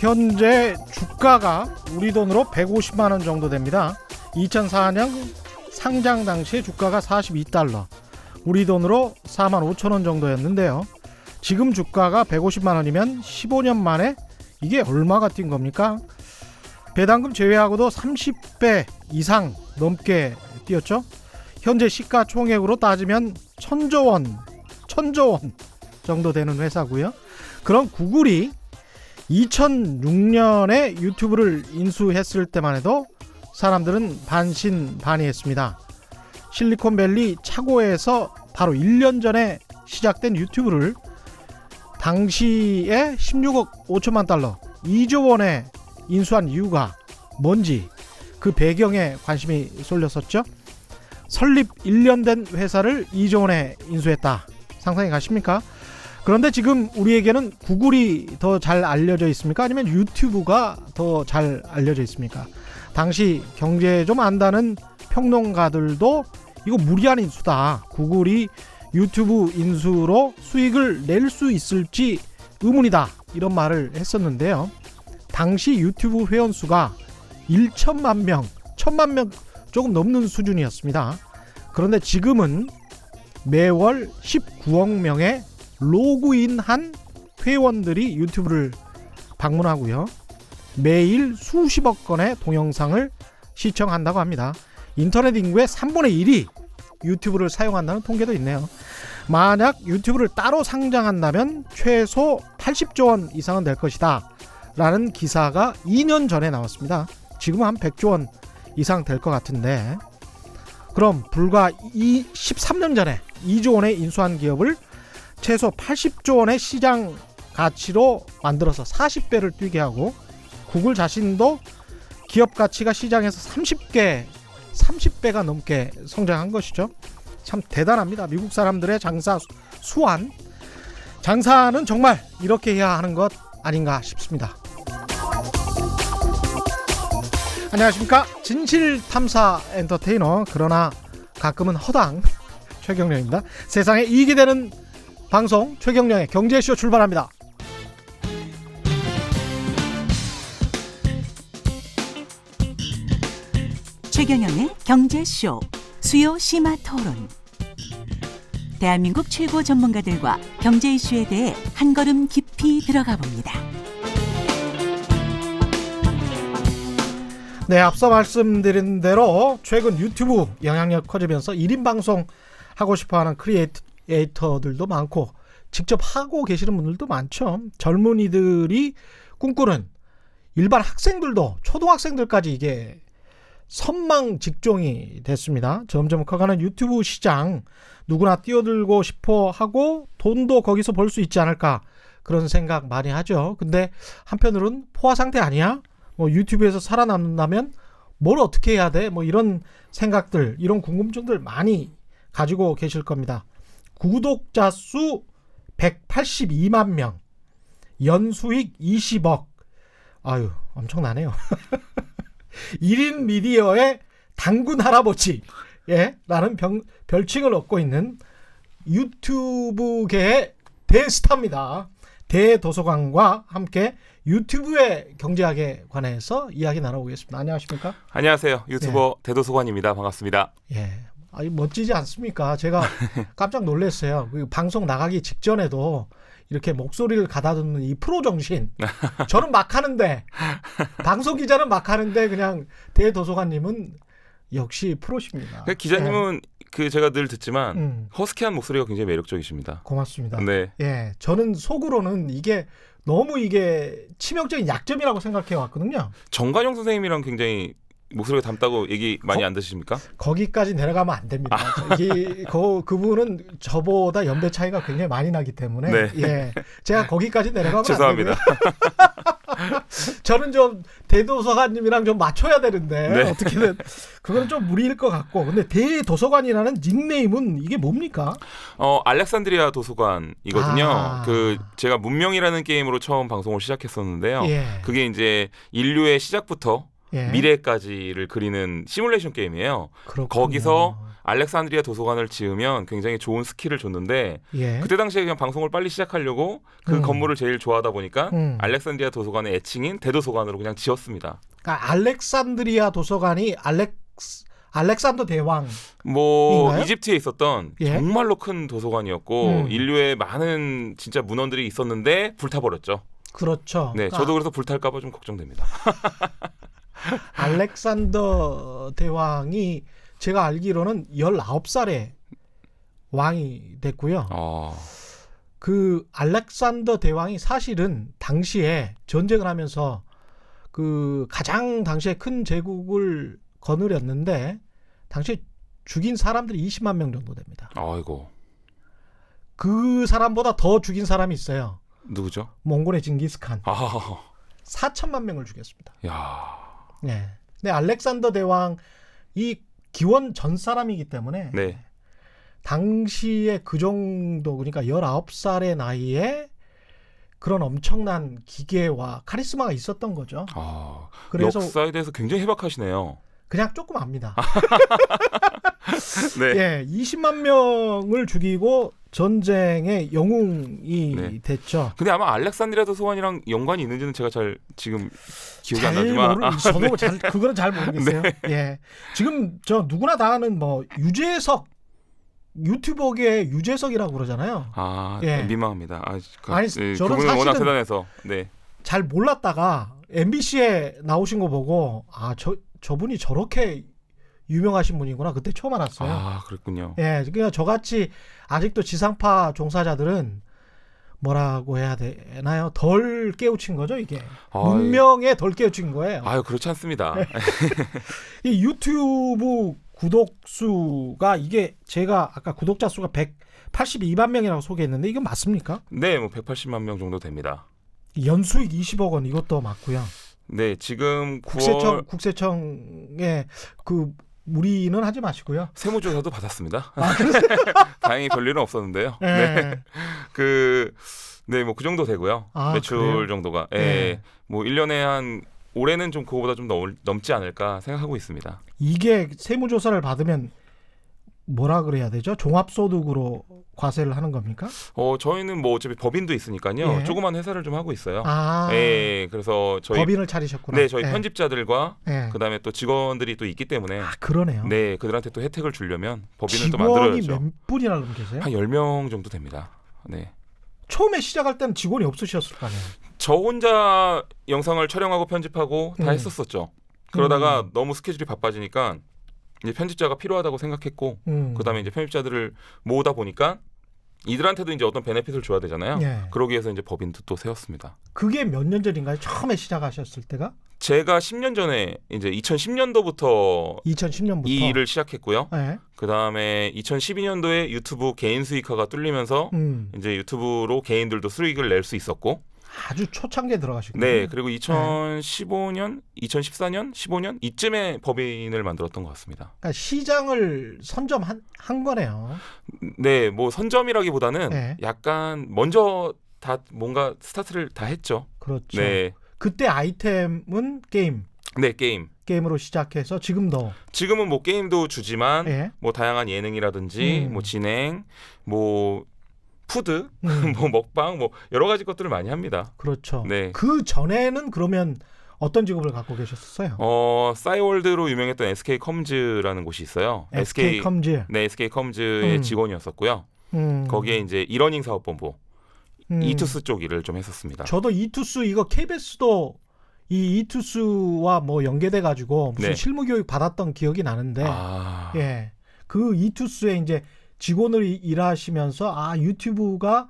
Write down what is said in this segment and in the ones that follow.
현재 주가가 우리 돈으로 150만 원 정도 됩니다. 2004년 상장 당시 주가가 42달러, 우리 돈으로 4만 5천 원 정도였는데요. 지금 주가가 150만 원이면 15년 만에 이게 얼마가 뛴 겁니까? 배당금 제외하고도 30배 이상 넘게 뛰었죠. 현재 시가총액으로 따지면 천조 원 정도 되는 회사고요. 그런 구글이 2006년에 유튜브를 인수했을 때만 해도 사람들은 반신반의했습니다. 실리콘밸리 차고에서 바로 1년 전에 시작된 유튜브를 당시에 16억 5천만 달러, 2조 원에 인수한 이유가 뭔지 그 배경에 관심이 쏠렸었죠. 설립 1년 된 회사를 2조 원에 인수했다. 상상이 가십니까? 그런데 지금 우리에게는 구글이 더 잘 알려져 있습니까? 아니면 유튜브가 더 잘 알려져 있습니까? 당시 경제 좀 안다는 평론가들도 이거 무리한 인수다, 구글이 유튜브 인수로 수익을 낼 수 있을지 의문이다, 이런 말을 했었는데요. 당시 유튜브 회원수가 1천만 명, 1천만 명 조금 넘는 수준이었습니다. 그런데 지금은 매월 19억 명의 로그인한 회원들이 유튜브를 방문하고요. 매일 수십억 건의 동영상을 시청한다고 합니다. 인터넷 인구의 3분의 1이 유튜브를 사용한다는 통계도 있네요. 만약 유튜브를 따로 상장한다면 최소 80조 원 이상은 될 것이다 라는 기사가 2년 전에 나왔습니다. 지금은 한 100조 원 이상 될 것 같은데, 그럼 불과 13년 전에 2조 원에 인수한 기업을 최소 80조 원의 시장 가치로 만들어서 40배를 뛰게 하고, 구글 자신도 기업 가치가 시장에서 30배가 넘게 성장한 것이죠. 참 대단합니다. 미국 사람들의 장사 수완. 장사는 정말 이렇게 해야 하는 것 아닌가 싶습니다. 안녕하십니까, 진실탐사 엔터테이너, 그러나 가끔은 허당 최경령입니다. 세상에 이익이 되는 방송 최경령의 경제쇼 출발합니다. 최경영의 경제쇼 수요 심화 토론. 대한민국 최고 전문가들과 경제 이슈에 대해 한 걸음 깊이 들어가 봅니다. 네, 앞서 말씀드린 대로 최근 유튜브 영향력 커지면서 1인 방송 하고 싶어하는 크리에이터들도 많고 직접 하고 계시는 분들도 많죠. 젊은이들이 꿈꾸는 일반 학생들도, 초등학생들까지 이게 선망 직종이 됐습니다. 점점 커가는 유튜브 시장, 누구나 뛰어들고 싶어 하고 돈도 거기서 벌 수 있지 않을까, 그런 생각 많이 하죠. 근데 한편으로는 포화 상태 아니야? 뭐 유튜브에서 살아남는다면 뭘 어떻게 해야 돼? 뭐 이런 생각들, 이런 궁금증들 많이 가지고 계실 겁니다. 구독자 수 182만 명, 연수익 20억. 아유, 엄청나네요. 1인 미디어의 당군 할아버지, 라는 별칭을 얻고 있는 유튜브계의 대스타입니다. 대도서관과 함께 유튜브의 경제학에 관해서 이야기 나눠보겠습니다. 안녕하십니까? 안녕하세요. 유튜버 대도서관입니다. 반갑습니다. 아주 멋지지 않습니까? 제가 깜짝 놀랐어요. 방송 나가기 직전에도 이렇게 목소리를 가다듬는 이 프로 정신. 저는 막 하는데, 방송 기자는 막 하는데, 그냥 대도서관님은 역시 프로십니다. 기자님은 제가 늘 듣지만 허스키한 목소리가 굉장히 매력적이십니다. 고맙습니다. 네. 저는 속으로는 이게 너무 치명적인 약점이라고 생각해 왔거든요. 정관용 선생님이랑 굉장히 목소리가 닮다고 얘기 많이 안 드십니까? 거기까지 내려가면 안 됩니다. 그분은 저보다 연배 차이가 굉장히 많이 나기 때문에 제가 거기까지 내려가면 죄송합니다. 안 되고요. 저는 좀 대도서관님이랑 좀 맞춰야 되는데 어떻게든 그건 좀 무리일 것 같고. 근데 대도서관이라는 닉네임은 이게 뭡니까? 알렉산드리아 도서관이거든요. 제가 문명이라는 게임으로 처음 방송을 시작했었는데요. 그게 이제 인류의 시작부터 예. 미래까지를 그리는 시뮬레이션 게임이에요. 그렇군요. 거기서 알렉산드리아 도서관을 지으면 굉장히 좋은 스킬을 줬는데 예. 그때 당시에 그냥 방송을 빨리 시작하려고 그 건물을 제일 좋아하다 보니까 알렉산드리아 도서관의 애칭인 대도서관으로 그냥 지었습니다. 그러니까 알렉산드리아 도서관이 알렉산더 대왕 뭐 인가요? 이집트에 있었던 예. 정말로 큰 도서관이었고 인류의 많은 진짜 문헌들이 있었는데 불타버렸죠. 그렇죠. 네, 그러니까 저도 그래서 불탈까봐 좀 걱정됩니다. 알렉산더 대왕이 제가 알기로는 19살에 왕이 됐고요. 그 알렉산더 대왕이 사실은 당시에 전쟁을 하면서 그 가장 당시에 큰 제국을 거느렸는데 당시에 죽인 사람들이 20만 명 정도 됩니다. 아이고. 그 사람보다 더 죽인 사람이 있어요. 누구죠? 몽골의 징기스칸. 4천만 명을 죽였습니다. 야. 네. 근데 알렉산더 대왕이 기원 전 사람이기 때문에 네. 당시에 그 정도 그러니까 19살의 나이에 그런 엄청난 기계와 카리스마가 있었던 거죠. 그래서 역사에 대해서 굉장히 해박하시네요. 그냥 조금 압니다. 네. 예, 20만 명을 죽이고 전쟁의 영웅이 네. 됐죠. 근데 아마 알렉산드리아 도서관이랑 연관이 있는지는 제가 잘 지금 기억이 안 나지만 저도 네. 그거는 잘 모르겠어요. 네. 예, 지금 저 누구나 다 아는 뭐 유재석 유튜버계의 유재석이라고 그러잖아요. 예. 민망합니다. 아니, 네, 저는 그분은 워낙 사실은 대단해서 네. 잘 몰랐다가 MBC에 나오신 거 보고 저분이 저렇게 유명하신 분이구나 그때 처음 알았어요. 그랬군요. 예, 그러니까 저같이 아직도 지상파 종사자들은 뭐라고 해야 되나요? 덜 깨우친 거죠 이게. 문명에 덜 깨우친 거예요. 그렇지 않습니다. 이 유튜브 구독 수가 이게 제가 아까 구독자 수가 182만 명이라고 소개했는데 이건 맞습니까? 네, 뭐 180만 명 정도 됩니다. 연수익 20억 원 이것도 맞고요. 네, 지금 국세청에 그 무리는 하지 마시고요. 세무조사도 받았습니다. 다행히 별일은 없었는데요. 네. 네, 뭐 그 정도 되고요. 매출 그래요? 정도가. 네. 뭐 1년에 한 올해는 좀 그거보다 좀 넘지 않을까 생각하고 있습니다. 이게 세무조사를 받으면 뭐라 그래야 되죠? 종합소득으로 과세를 하는 겁니까? 저희는 뭐 어차피 법인도 있으니까요. 예. 조그만 회사를 좀 하고 있어요. 그래서 저희 법인을 차리셨구나. 네, 저희 편집자들과 예. 그다음에 또 직원들이 또 있기 때문에 그러네요. 네, 그들한테 또 혜택을 주려면 법인을 또 직원이 만들어야죠. 몇 분이나 그럼 계세요? 한 10명 정도 됩니다. 네. 처음에 시작할 때는 직원이 없으셨을 거 아니에요? 저 혼자 영상을 촬영하고 편집하고 다 했었었죠. 그러다가 너무 스케줄이 바빠지니까 이제 편집자가 필요하다고 생각했고 그다음에 이제 편집자들을 모으다 보니까 이들한테도 이제 어떤 베네핏을 줘야 되잖아요. 예. 그러기 위해서 이제 법인도 또 세웠습니다. 그게 몇 년 전인가요? 처음에 시작하셨을 때가? 제가 10년 전에 이제 2010년도부터 2010년부터 이 일을 시작했고요. 예. 그다음에 2012년도에 유튜브 개인 수익화가 뚫리면서 이제 유튜브로 개인들도 수익을 낼 수 있었고 아주 초창기에 들어가시군요. 네, 그리고 2015년, 2014년, 15년 이쯤에 법인을 만들었던 것 같습니다. 그러니까 시장을 선점한 거네요. 네, 뭐 선점이라기보다는 네. 약간 먼저 다 뭔가 스타트를 다 했죠. 그렇죠. 네, 그때 아이템은 네 게임. 게임으로 시작해서 지금도 지금은 뭐 게임도 주지만 예. 뭐 다양한 예능이라든지 뭐 진행, 뭐 푸드, 뭐 먹방, 뭐 여러 가지 것들을 많이 합니다. 그렇죠. 네. 그 전에는 그러면 어떤 직업을 갖고 계셨어요? 싸이월드로 유명했던 SK컴즈라는 곳이 있어요. SK컴즈. 네, SK컴즈의 직원이었었고요. 거기에 이제 이러닝 사업본부 이투스 쪽 일을 좀 했었습니다. 저도 이투스 이거 KBS도 이 이투스와 뭐 연계돼 가지고 무슨 네. 실무 교육 받았던 기억이 나는데 예. 그 이투스에 이제 직원으로 일하시면서 유튜브가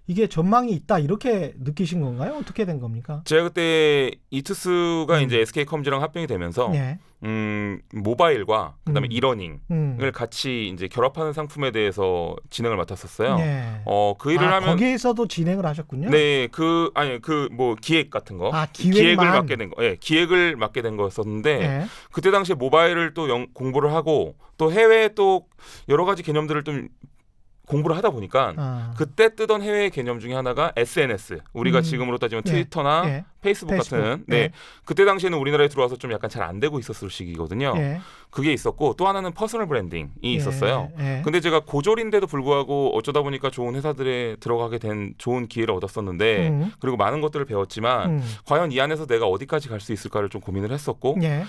이게 전망이 있다 이렇게 느끼신 건가요? 어떻게 된 겁니까? 제가 그때 이투스가 이제 SK컴즈랑 합병이 되면서 예. 모바일과 그다음에 이러닝을 같이 이제 결합하는 상품에 대해서 진행을 맡았었어요. 예. 그 일을 하면 거기에서도 진행을 하셨군요. 네, 뭐 기획 같은 거, 기획을 맡게 된 거, 기획을 맡게 된 거였었는데 예. 그때 당시에 모바일을 또 공부를 하고 또 해외 또 여러 가지 개념들을 좀 공부를 하다 보니까 그때 뜨던 해외 개념 중에 하나가 SNS. 우리가 지금으로 따지면 트위터나 예. 페이스북 같은. 네. 예. 그때 당시에는 우리나라에 들어와서 좀 약간 잘 안 되고 있었을 시기거든요. 예. 그게 있었고 또 하나는 퍼스널 브랜딩이 있었어요. 예. 근데 제가 고졸인데도 불구하고 어쩌다 보니까 좋은 회사들에 들어가게 된 좋은 기회를 얻었었는데 그리고 많은 것들을 배웠지만 과연 이 안에서 내가 어디까지 갈 수 있을까를 좀 고민을 했었고 예.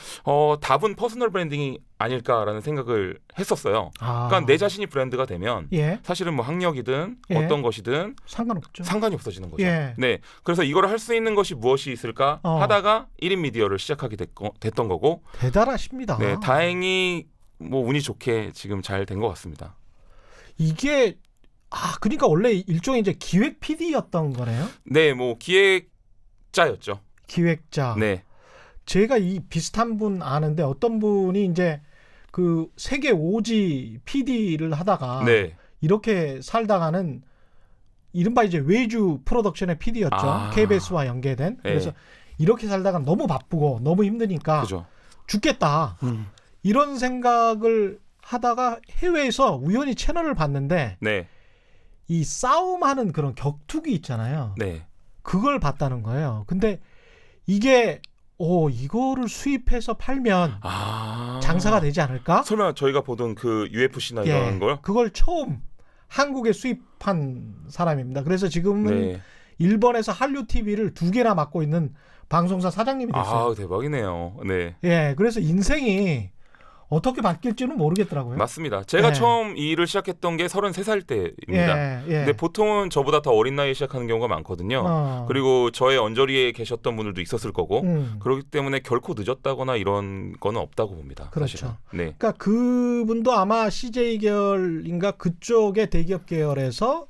답은 퍼스널 브랜딩이 아닐까라는 생각을 했었어요. 그러니까 내 자신이 브랜드가 되면 예. 사실은 뭐 학력이든 예. 어떤 것이든 상관없죠. 상관이 없어지는 거죠. 예. 네, 그래서 이걸 할 수 있는 것이 무엇이 있을까 하다가 1인 미디어를 시작하게 됐던 거고 대단하십니다. 네, 다행히 뭐 운이 좋게 지금 잘 된 것 같습니다. 이게 그러니까 원래 일종의 이제 기획 PD였던 거네요. 네, 뭐 기획자였죠. 기획자. 네, 제가 이 비슷한 분 아는데 어떤 분이 이제 그 세계 5지 PD를 하다가 네, 이렇게 살다가는 이른바 이제 외주 프로덕션의 PD였죠. KBS와 연계된. 그래서 이렇게 살다가 너무 바쁘고 너무 힘드니까 그죠. 죽겠다. 이런 생각을 하다가 해외에서 우연히 채널을 봤는데 네, 이 싸움하는 그런 격투기 있잖아요. 네, 그걸 봤다는 거예요. 근데 이게 이거를 수입해서 팔면 장사가 되지 않을까? 설마 저희가 보던 그 UFC나 이런 걸? 그걸 처음 한국에 수입한 사람입니다. 그래서 지금은 네. 일본에서 한류 TV를 2개나 맡고 있는 방송사 사장님이 됐어요. 대박이네요. 네. 예, 그래서 인생이 어떻게 바뀔지는 모르겠더라고요. 맞습니다. 제가 예. 처음 이 일을 시작했던 게 33살 때입니다. 예. 근데 보통은 저보다 더 어린 나이에 시작하는 경우가 많거든요. 그리고 저의 언저리에 계셨던 분들도 있었을 거고 그렇기 때문에 결코 늦었다거나 이런 거는 없다고 봅니다. 그렇죠. 사실은. 네. 그러니까 그분도 아마 CJ 계열인가 그쪽의 대기업 계열에서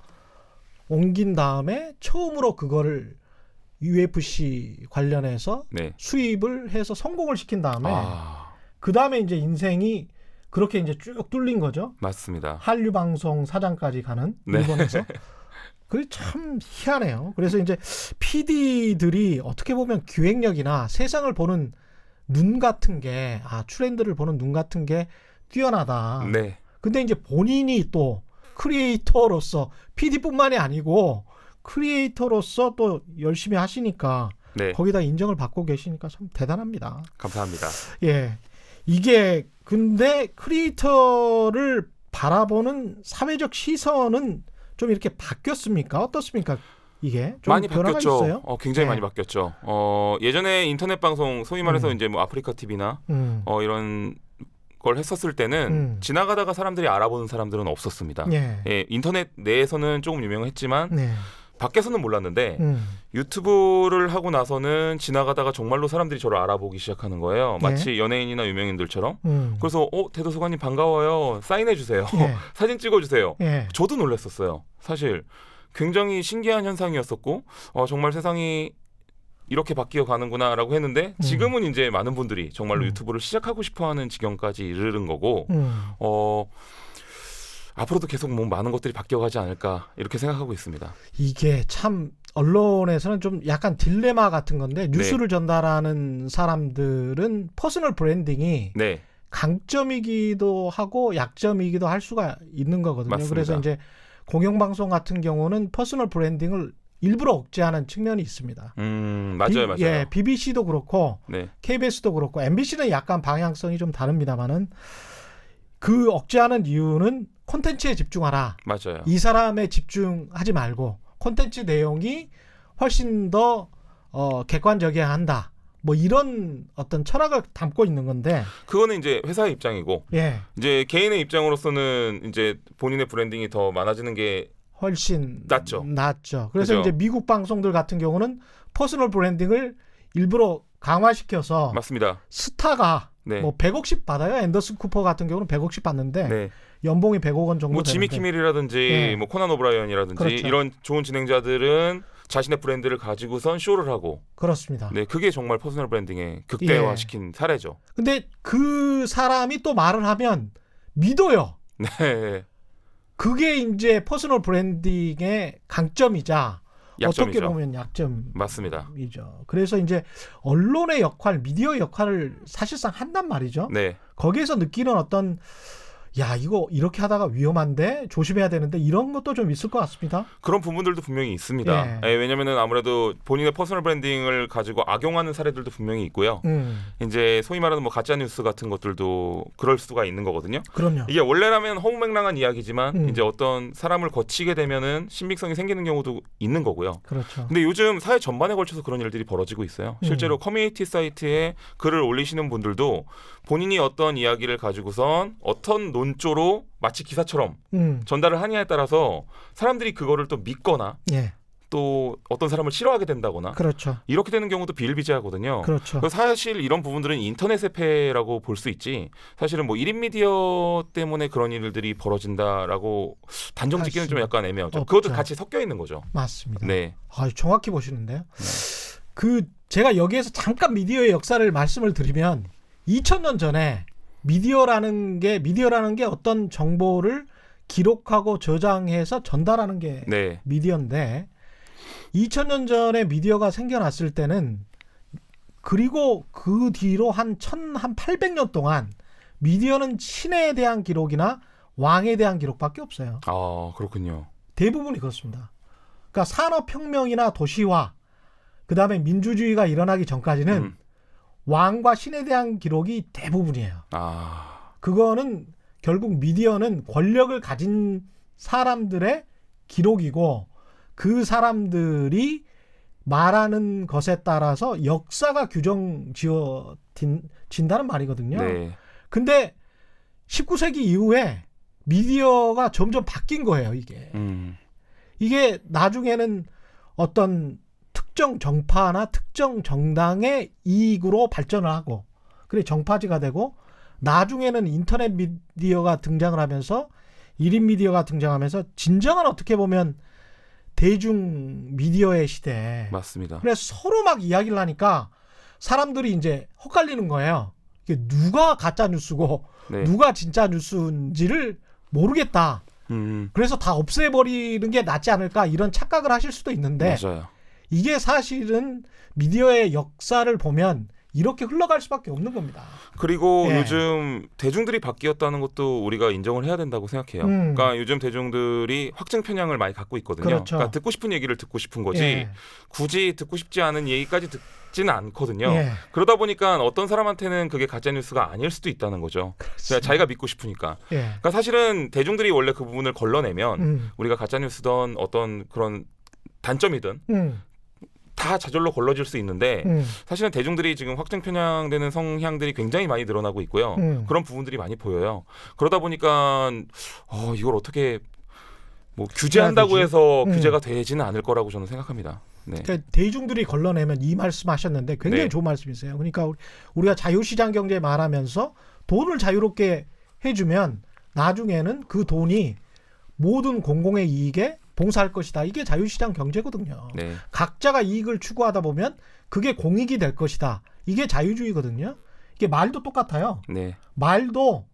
옮긴 다음에 처음으로 그거를 UFC 관련해서 네. 수입을 해서 성공을 시킨 다음에 그 다음에 이제 인생이 그렇게 이제 쭉 뚫린 거죠. 맞습니다. 한류 방송 사장까지 가는 일본에서. 그게 참 희한해요. 그래서 이제 PD들이 어떻게 보면 기획력이나 세상을 보는 눈 같은 게 트렌드를 보는 눈 같은 게 뛰어나다. 네. 근데 이제 본인이 또 크리에이터로서 PD뿐만이 아니고 크리에이터로서 또 열심히 하시니까 네. 거기다 인정을 받고 계시니까 참 대단합니다. 감사합니다. 예. 이게 근데 크리에이터를 바라보는 사회적 시선은 좀 이렇게 바뀌었습니까? 어떻습니까? 이게 좀 많이 변화가 바뀌었죠. 있어요? 굉장히 많이 바뀌었죠. 예전에 인터넷 방송 소위 말해서 이제 뭐 아프리카 TV나 이런 걸 했었을 때는 지나가다가 사람들이 알아보는 사람들은 없었습니다. 예, 인터넷 내에서는 조금 유명했지만 밖에서는 몰랐는데 유튜브를 하고 나서는 지나가다가 정말로 사람들이 저를 알아보기 시작하는 거예요. 마치 연예인이나 유명인들처럼. 그래서 대도서관님 반가워요. 사인해 주세요. 사진 찍어 주세요. 저도 놀랐었어요. 사실 굉장히 신기한 현상이었었고 정말 세상이 이렇게 바뀌어 가는구나라고 했는데 지금은 이제 많은 분들이 정말로 유튜브를 시작하고 싶어하는 지경까지 이르는 거고 앞으로도 계속 뭐 많은 것들이 바뀌어가지 않을까 이렇게 생각하고 있습니다. 이게 참 언론에서는 좀 약간 딜레마 같은 건데 뉴스를 전달하는 사람들은 퍼스널 브랜딩이 강점이기도 하고 약점이기도 할 수가 있는 거거든요. 맞습니다. 그래서 이제 공영방송 같은 경우는 퍼스널 브랜딩을 일부러 억제하는 측면이 있습니다. 맞아요. 예, BBC도 그렇고 KBS도 그렇고 MBC는 약간 방향성이 좀 다릅니다만은 그 억제하는 이유는 콘텐츠에 집중하라. 맞아요. 이 사람에 집중하지 말고 콘텐츠 내용이 훨씬 더 객관적이어야 한다. 뭐 이런 어떤 철학을 담고 있는 건데 그거는 이제 회사의 입장이고 이제 개인의 입장으로서는 이제 본인의 브랜딩이 더 많아지는 게 훨씬 낫죠. 그래서 그죠? 이제 미국 방송들 같은 경우는 퍼스널 브랜딩을 일부러 강화시켜서 맞습니다. 스타가 뭐 100억씩 받아요. 앤더슨 쿠퍼 같은 경우는 100억씩 받는데 연봉이 100억 원 정도 뭐 지미 되는데. 키밀이라든지 뭐 코난 오브라이언이라든지 그렇죠. 이런 좋은 진행자들은 자신의 브랜드를 가지고선 쇼를 하고 그렇습니다. 그게 정말 퍼스널 브랜딩의 극대화시킨 사례죠. 근데 그 사람이 또 말을 하면 믿어요. 그게 이제 퍼스널 브랜딩의 강점이자 약점이죠. 어떻게 보면 약점이죠. 맞습니다. 그래서 이제 언론의 역할, 미디어 역할을 사실상 한단 말이죠. 거기에서 느끼는 어떤 야, 이거 이렇게 하다가 위험한데 조심해야 되는데 이런 것도 좀 있을 것 같습니다. 그런 부분들도 분명히 있습니다. 예. 왜냐면은 아무래도 본인의 퍼스널 브랜딩을 가지고 악용하는 사례들도 분명히 있고요. 이제 소위 말하는 뭐 가짜 뉴스 같은 것들도 그럴 수가 있는 거거든요. 그럼요. 이게 원래라면 허무맹랑한 이야기지만 이제 어떤 사람을 거치게 되면은 신빙성이 생기는 경우도 있는 거고요. 그렇죠. 근데 요즘 사회 전반에 걸쳐서 그런 일들이 벌어지고 있어요. 실제로 커뮤니티 사이트에 글을 올리시는 분들도 본인이 어떤 이야기를 가지고선 어떤 논조로 마치 기사처럼 전달을 하냐에 따라서 사람들이 그거를 또 믿거나 예. 또 어떤 사람을 싫어하게 된다거나 그렇죠. 이렇게 되는 경우도 비일비재하거든요. 그렇죠. 그래서 사실 이런 부분들은 인터넷의 폐해라고 볼 수 있지 사실은 뭐 1인 미디어 때문에 그런 일들이 벌어진다라고 단정 짓기는 좀 약간 애매하죠. 없죠. 그것도 같이 섞여 있는 거죠. 맞습니다. 네. 아, 정확히 보시는데요. 제가 여기에서 잠깐 미디어의 역사를 말씀을 드리면 2000년 전에 미디어라는 게 어떤 정보를 기록하고 저장해서 전달하는 게 네. 미디어인데 2000년 전에 미디어가 생겨났을 때는 그리고 그 뒤로 한 800년 동안 미디어는 신에 대한 기록이나 왕에 대한 기록밖에 없어요. 아, 그렇군요. 대부분이 그렇습니다. 그러니까 산업혁명이나 도시화 그다음에 민주주의가 일어나기 전까지는 왕과 신에 대한 기록이 대부분이에요. 아. 그거는 결국 미디어는 권력을 가진 사람들의 기록이고 그 사람들이 말하는 것에 따라서 역사가 규정지어진다는 말이거든요. 네. 근데 19세기 이후에 미디어가 점점 바뀐 거예요, 이게. 이게 나중에는 어떤 특정 정파나 특정 정당의 이익으로 발전을 하고 그래 정파지가 되고 나중에는 인터넷 미디어가 등장을 하면서 1인 미디어가 등장하면서 진정한 어떻게 보면 대중 미디어의 시대. 맞습니다. 그래서 서로 막 이야기를 하니까 사람들이 이제 헛갈리는 거예요. 이게 누가 가짜 뉴스고 네. 누가 진짜 뉴스인지를 모르겠다. 그래서 다 없애버리는 게 낫지 않을까 이런 착각을 하실 수도 있는데 맞아요. 이게 사실은 미디어의 역사를 보면 이렇게 흘러갈 수밖에 없는 겁니다. 그리고 예. 요즘 대중들이 바뀌었다는 것도 우리가 인정을 해야 된다고 생각해요. 그러니까 요즘 대중들이 확증 편향을 많이 갖고 있거든요. 그렇죠. 그러니까 듣고 싶은 얘기를 듣고 싶은 거지 예. 굳이 듣고 싶지 않은 얘기까지 듣지는 않거든요. 예. 그러다 보니까 어떤 사람한테는 그게 가짜 뉴스가 아닐 수도 있다는 거죠. 그냥 자기가 믿고 싶으니까. 예. 그러니까 사실은 대중들이 원래 그 부분을 걸러내면 우리가 가짜 뉴스든 어떤 그런 단점이든 다 저절로 걸러질 수 있는데 사실은 대중들이 지금 확증 편향되는 성향들이 굉장히 많이 늘어나고 있고요. 그런 부분들이 많이 보여요. 그러다 보니까 이걸 어떻게 뭐 규제한다고 해서 규제가 되지는 않을 거라고 저는 생각합니다. 네. 그러니까 대중들이 걸러내면 이 말씀하셨는데 굉장히 네. 좋은 말씀이세요. 그러니까 우리가 자유시장 경제 말하면서 돈을 자유롭게 해주면 나중에는 그 돈이 모든 공공의 이익에 봉사할 것이다. 이게 자유시장 경제거든요. 네. 각자가 이익을 추구하다 보면 그게 공익이 될 것이다. 이게 자유주의거든요. 이게 말도 똑같아요. 네. 말도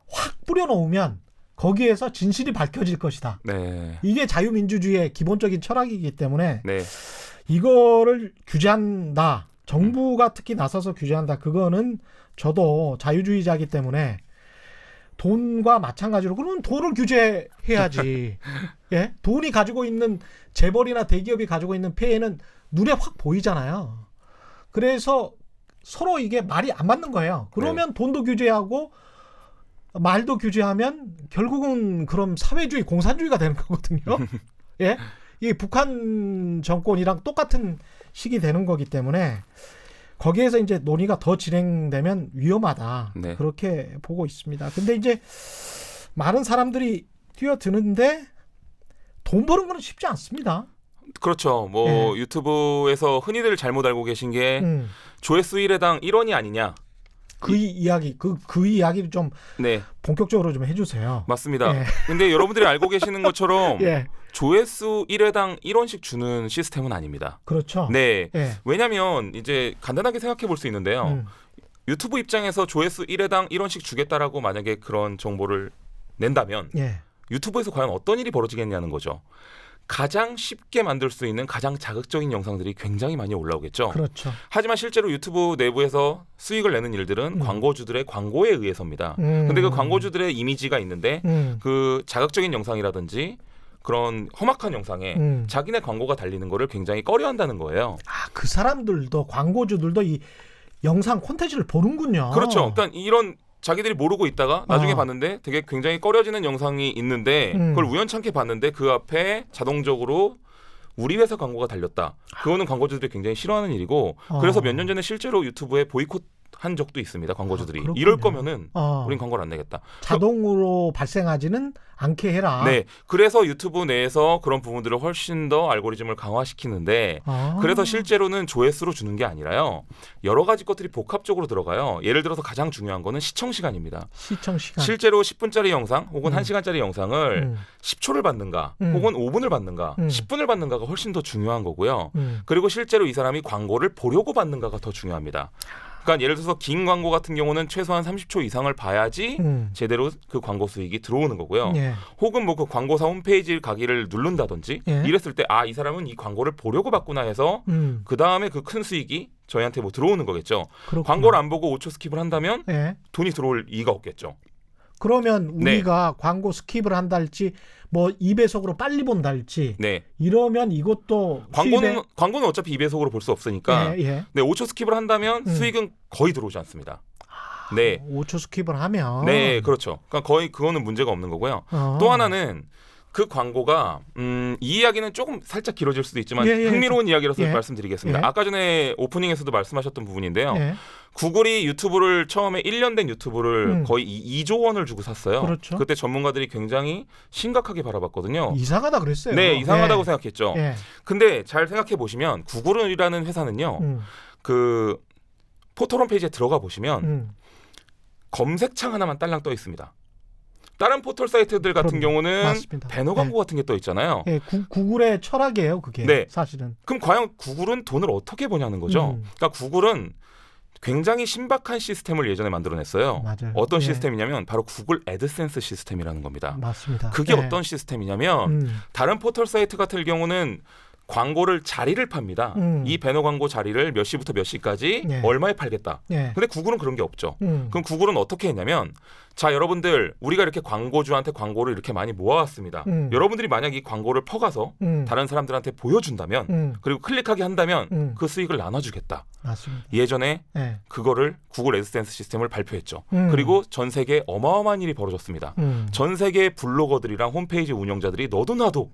확 뿌려놓으면 거기에서 진실이 밝혀질 것이다. 네. 이게 자유민주주의의 기본적인 철학이기 때문에 네. 이거를 규제한다. 정부가 특히 나서서 규제한다. 그거는 저도 자유주의자이기 때문에 돈과 마찬가지로 그러면 돈을 규제해야지. 예? 돈이 가지고 있는 재벌이나 대기업이 가지고 있는 폐해는 눈에 확 보이잖아요. 그래서 서로 이게 말이 안 맞는 거예요. 그러면 돈도 규제하고 말도 규제하면 결국은 그럼 사회주의, 공산주의가 되는 거거든요. 예? 이게 북한 정권이랑 똑같은 식이 되는 거기 때문에 거기에서 이제 논의가 더 진행되면 위험하다. 네. 그렇게 보고 있습니다. 근데 이제 많은 사람들이 뛰어드는데 돈 버는 건 쉽지 않습니다. 그렇죠. 뭐 유튜브에서 흔히들 잘못 알고 계신 게 조회수 1회당 1원이 아니냐. 그 이야기를 좀 네. 본격적으로 좀 해주세요. 맞습니다. 예. 근데 여러분들이 알고 계시는 것처럼 예. 조회수 1회당 1원씩 주는 시스템은 아닙니다. 그렇죠. 네. 예. 왜냐하면 이제 간단하게 생각해 볼 수 있는데요. 유튜브 입장에서 조회수 1회당 1원씩 주겠다라고 만약에 그런 정보를 낸다면 예. 유튜브에서 과연 어떤 일이 벌어지겠냐는 거죠. 가장 쉽게 만들 수 있는 가장 자극적인 영상들이 굉장히 많이 올라오겠죠. 그렇죠. 하지만 실제로 유튜브 내부에서 수익을 내는 일들은 광고주들의 광고에 의해서입니다. 근데 그 광고주들의 이미지가 있는데 그 자극적인 영상이라든지 그런 험악한 영상에 자기네 광고가 달리는 거를 굉장히 꺼려한다는 거예요. 아, 그 사람들도 광고주들도 이 영상 콘텐츠를 보는군요. 그렇죠. 그러니까 이런 자기들이 모르고 있다가 나중에 봤는데 되게 굉장히 꺼려지는 영상이 있는데 그걸 우연찮게 봤는데 그 앞에 자동적으로 우리 회사 광고가 달렸다. 그거는 광고주들이 굉장히 싫어하는 일이고 그래서 몇 년 전에 실제로 유튜브에 보이콧 한 적도 있습니다. 광고주들이. 이럴 거면은 우린 광고를 안 내겠다. 자동으로 발생하지는 않게 해라. 네. 그래서 유튜브 내에서 그런 부분들을 훨씬 더 알고리즘을 강화시키는데 그래서 실제로는 조회수로 주는 게 아니라요. 여러 가지 것들이 복합적으로 들어가요. 예를 들어서 가장 중요한 거는 시청 시간입니다. 시청 시간. 실제로 10분짜리 영상 혹은 1시간짜리 영상을 10초를 받는가 혹은 5분을 받는가 10분을 받는가가 훨씬 더 중요한 거고요. 그리고 실제로 이 사람이 광고를 보려고 받는가가 더 중요합니다. 그러니까 예를 들어서 긴 광고 같은 경우는 최소한 30초 이상을 봐야지 제대로 그 광고 수익이 들어오는 거고요. 예. 혹은 뭐 그 광고사 홈페이지 가기를 누른다든지 예. 이랬을 때 이 사람은 이 광고를 보려고 받구나 해서 그 다음에 그 큰 수익이 저희한테 뭐 들어오는 거겠죠. 그렇구나. 광고를 안 보고 5초 스킵을 한다면 예. 돈이 들어올 이유가 없겠죠. 그러면 우리가 광고 스킵을 한다 할지 뭐 2배속으로 빨리 본다 할지 네. 이러면 이것도 광고는 어차피 2배속으로 볼 수 없으니까 네, 5초 스킵을 한다면 수익은 거의 들어오지 않습니다. 네. 5초 스킵을 하면 네, 그렇죠. 그러니까 거의 그거는 문제가 없는 거고요. 또 하나는 그 광고가 이 이야기는 조금 살짝 길어질 수도 있지만 흥미로운 이야기라서 말씀드리겠습니다. 아까 전에 오프닝에서도 말씀하셨던 부분인데요. 구글이 유튜브를 처음에 1년 된 유튜브를 거의 2조 원을 주고 샀어요. 그렇죠. 그때 전문가들이 굉장히 심각하게 바라봤거든요. 이상하다 그랬어요. 네, 이상하다고 생각했죠. 근데 잘 생각해 보시면 구글이라는 회사는요. 그 포털 홈페이지에 들어가 보시면 검색창 하나만 딸랑 떠 있습니다. 다른 포털 사이트들 같은 경우는 맞습니다. 배너 광고 같은 게 떠 있잖아요. 네, 구글의 철학이에요, 그게. 네. 사실은. 그럼 과연 구글은 돈을 어떻게 버냐는 거죠. 그러니까 구글은 굉장히 신박한 시스템을 예전에 만들어냈어요. 맞아요. 어떤 시스템이냐면 바로 구글 애드센스 시스템이라는 겁니다. 맞습니다. 그게 어떤 시스템이냐면 다른 포털 사이트 같은 경우는 광고를 자리를 팝니다. 이 배너 광고 자리를 몇 시부터 몇 시까지 얼마에 팔겠다. 근데 구글은 그런 게 없죠. 그럼 구글은 어떻게 했냐면 자, 여러분들 우리가 이렇게 광고주한테 광고를 이렇게 많이 모아왔습니다. 여러분들이 만약 이 광고를 퍼가서 다른 사람들한테 보여준다면 그리고 클릭하게 한다면 그 수익을 나눠주겠다. 맞습니다. 예전에 그거를 구글 애드센스 시스템을 발표했죠. 그리고 전 세계에 어마어마한 일이 벌어졌습니다. 전 세계 블로거들이랑 홈페이지 운영자들이 너도 나도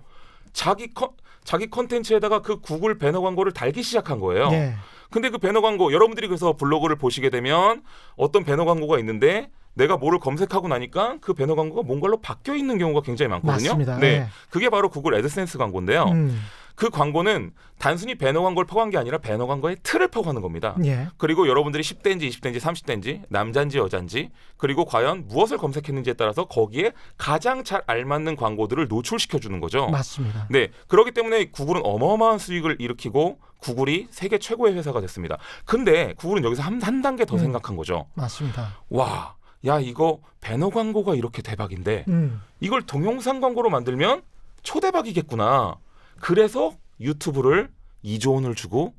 자기 컨텐츠에다가 그 구글 배너 광고를 달기 시작한 거예요. 근데 그 배너 광고 여러분들이 그래서 블로그를 보시게 되면 어떤 배너 광고가 있는데 내가 뭐를 검색하고 나니까 그 배너 광고가 뭔가로 바뀌어 있는 경우가 굉장히 많거든요. 맞습니다. 네, 그게 바로 구글 애드센스 광고인데요. 그 광고는 단순히 배너 광고를 퍼간 게 아니라 배너 광고의 틀을 퍼가는 겁니다. 그리고 여러분들이 10대인지 20대인지 30대인지 남자인지 여자인지 그리고 과연 무엇을 검색했는지에 따라서 거기에 가장 잘 알맞는 광고들을 노출시켜주는 거죠. 맞습니다. 네, 그렇기 때문에 구글은 어마어마한 수익을 일으키고 구글이 세계 최고의 회사가 됐습니다. 근데 구글은 여기서 한 단계 더 생각한 거죠. 맞습니다. 와, 야 이거 배너 광고가 이렇게 대박인데 이걸 동영상 광고로 만들면 초대박이겠구나. 그래서 유튜브를 2조 원을 주고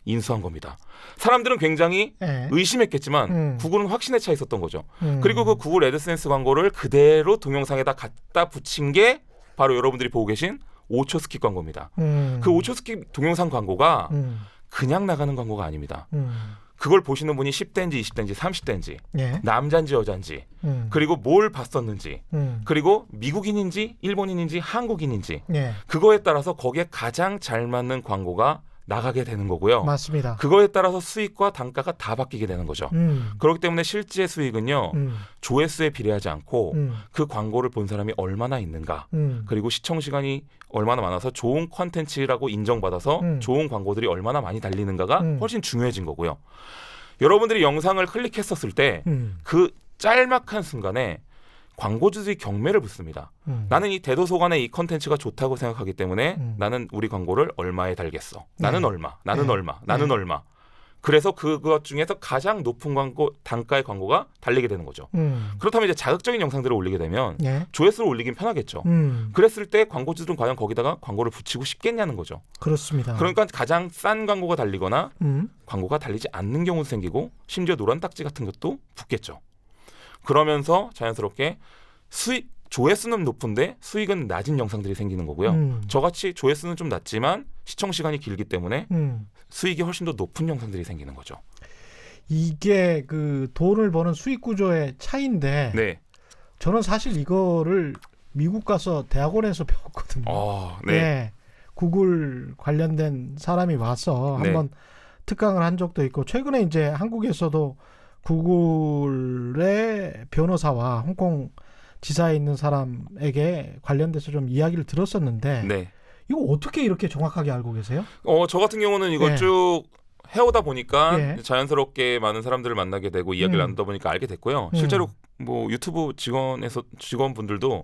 인수한 겁니다. 사람들은 굉장히 의심했겠지만 구글은 확신에 차 있었던 거죠. 그리고 그 구글 애드센스 광고를 그대로 동영상에다 갖다 붙인 게 바로 여러분들이 보고 계신 5초 스킵 광고입니다. 그 5초 스킵 동영상 광고가 그냥 나가는 광고가 아닙니다. 그걸 보시는 분이 10대인지 20대인지 30대인지 남자인지 여자인지 그리고 뭘 봤었는지 그리고 미국인인지 일본인인지 한국인인지 그거에 따라서 거기에 가장 잘 맞는 광고가 나가게 되는 거고요. 맞습니다. 그거에 따라서 수익과 단가가 다 바뀌게 되는 거죠. 그렇기 때문에 실제 수익은요. 조회수에 비례하지 않고 그 광고를 본 사람이 얼마나 있는가 그리고 시청 시간이 얼마나 많아서 좋은 콘텐츠라고 인정받아서 좋은 광고들이 얼마나 많이 달리는가가 훨씬 중요해진 거고요. 여러분들이 영상을 클릭했었을 때 그 짤막한 순간에 광고주들이 경매를 붙습니다. 나는 이 대도서관의 이 컨텐츠가 좋다고 생각하기 때문에 나는 우리 광고를 얼마에 달겠어. 나는 얼마, 나는 얼마, 나는 얼마. 그래서 그것 중에서 가장 높은 광고 단가의 광고가 달리게 되는 거죠. 그렇다면 이제 자극적인 영상들을 올리게 되면 예. 조회수를 올리긴 편하겠죠. 그랬을 때 광고주들은 과연 거기다가 광고를 붙이고 싶겠냐는 거죠. 그렇습니다. 그러니까 가장 싼 광고가 달리거나 광고가 달리지 않는 경우도 생기고 심지어 노란 딱지 같은 것도 붙겠죠. 그러면서 자연스럽게 조회수는 높은데 수익은 낮은 영상들이 생기는 거고요. 저같이 조회수는 좀 낮지만 시청 시간이 길기 때문에 수익이 훨씬 더 높은 영상들이 생기는 거죠. 이게 그 돈을 버는 수익 구조의 차이인데 네. 저는 사실 이거를 미국 가서 대학원에서 배웠거든요. 네. 네. 구글 관련된 사람이 와서 네. 한번 특강을 한 적도 있고 최근에 이제 한국에서도 구글의 변호사와 홍콩 지사에 있는 사람에게 관련돼서 좀 이야기를 들었었는데 네. 이거 어떻게 이렇게 정확하게 알고 계세요? 저 같은 경우는 이걸 예. 쭉 해오다 보니까 예. 자연스럽게 많은 사람들을 만나게 되고 이야기를 나누다 보니까 알게 됐고요. 실제로 뭐 유튜브 직원분들도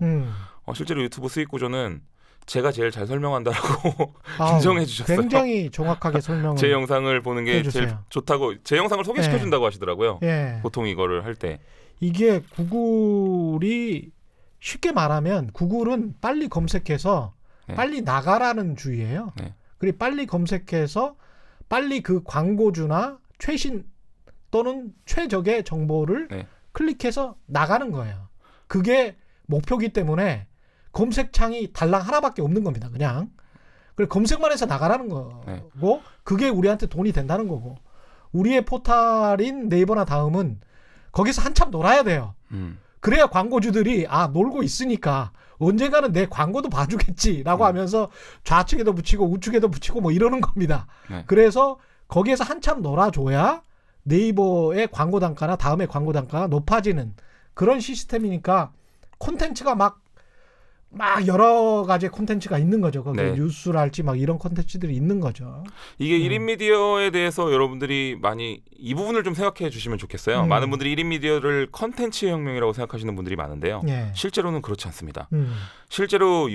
실제로 유튜브 수익 구조는 제가 제일 잘 설명한다라고 인정해 주셨어요. 굉장히 정확하게 설명을 제 영상을 보는 게 해주세요. 제일 좋다고 제 영상을 소개시켜 준다고 하시더라고요. 예. 보통 이거를 할 때. 이게 구글이 쉽게 말하면 구글은 빨리 검색해서 네. 빨리 나가라는 주의예요. 네. 그리고 빨리 검색해서 빨리 그 광고주나 최신 또는 최적의 정보를 네. 클릭해서 나가는 거예요. 그게 목표기 때문에 검색창이 달랑 하나밖에 없는 겁니다. 그냥. 그리고 검색만 해서 나가라는 거고 네. 그게 우리한테 돈이 된다는 거고 우리의 포탈인 네이버나 다음은 거기서 한참 놀아야 돼요. 그래야 광고주들이 놀고 있으니까 언젠가는 내 광고도 봐주겠지라고 하면서 좌측에도 붙이고 우측에도 붙이고 뭐 이러는 겁니다. 네. 그래서 거기에서 한참 놀아줘야 네이버의 광고 단가나 다음에 광고 단가가 높아지는 그런 시스템이니까 콘텐츠가 막 여러 가지 콘텐츠가 있는 거죠. 거기 네. 뉴스랄지 막 이런 콘텐츠들이 있는 거죠. 이게 1인 미디어에 대해서 여러분들이 많이 이 부분을 좀 생각해 주시면 좋겠어요. 많은 분들이 1인 미디어를 컨텐츠 혁명이라고 생각하시는 분들이 많은데요. 예. 실제로는 그렇지 않습니다. 음. 실제로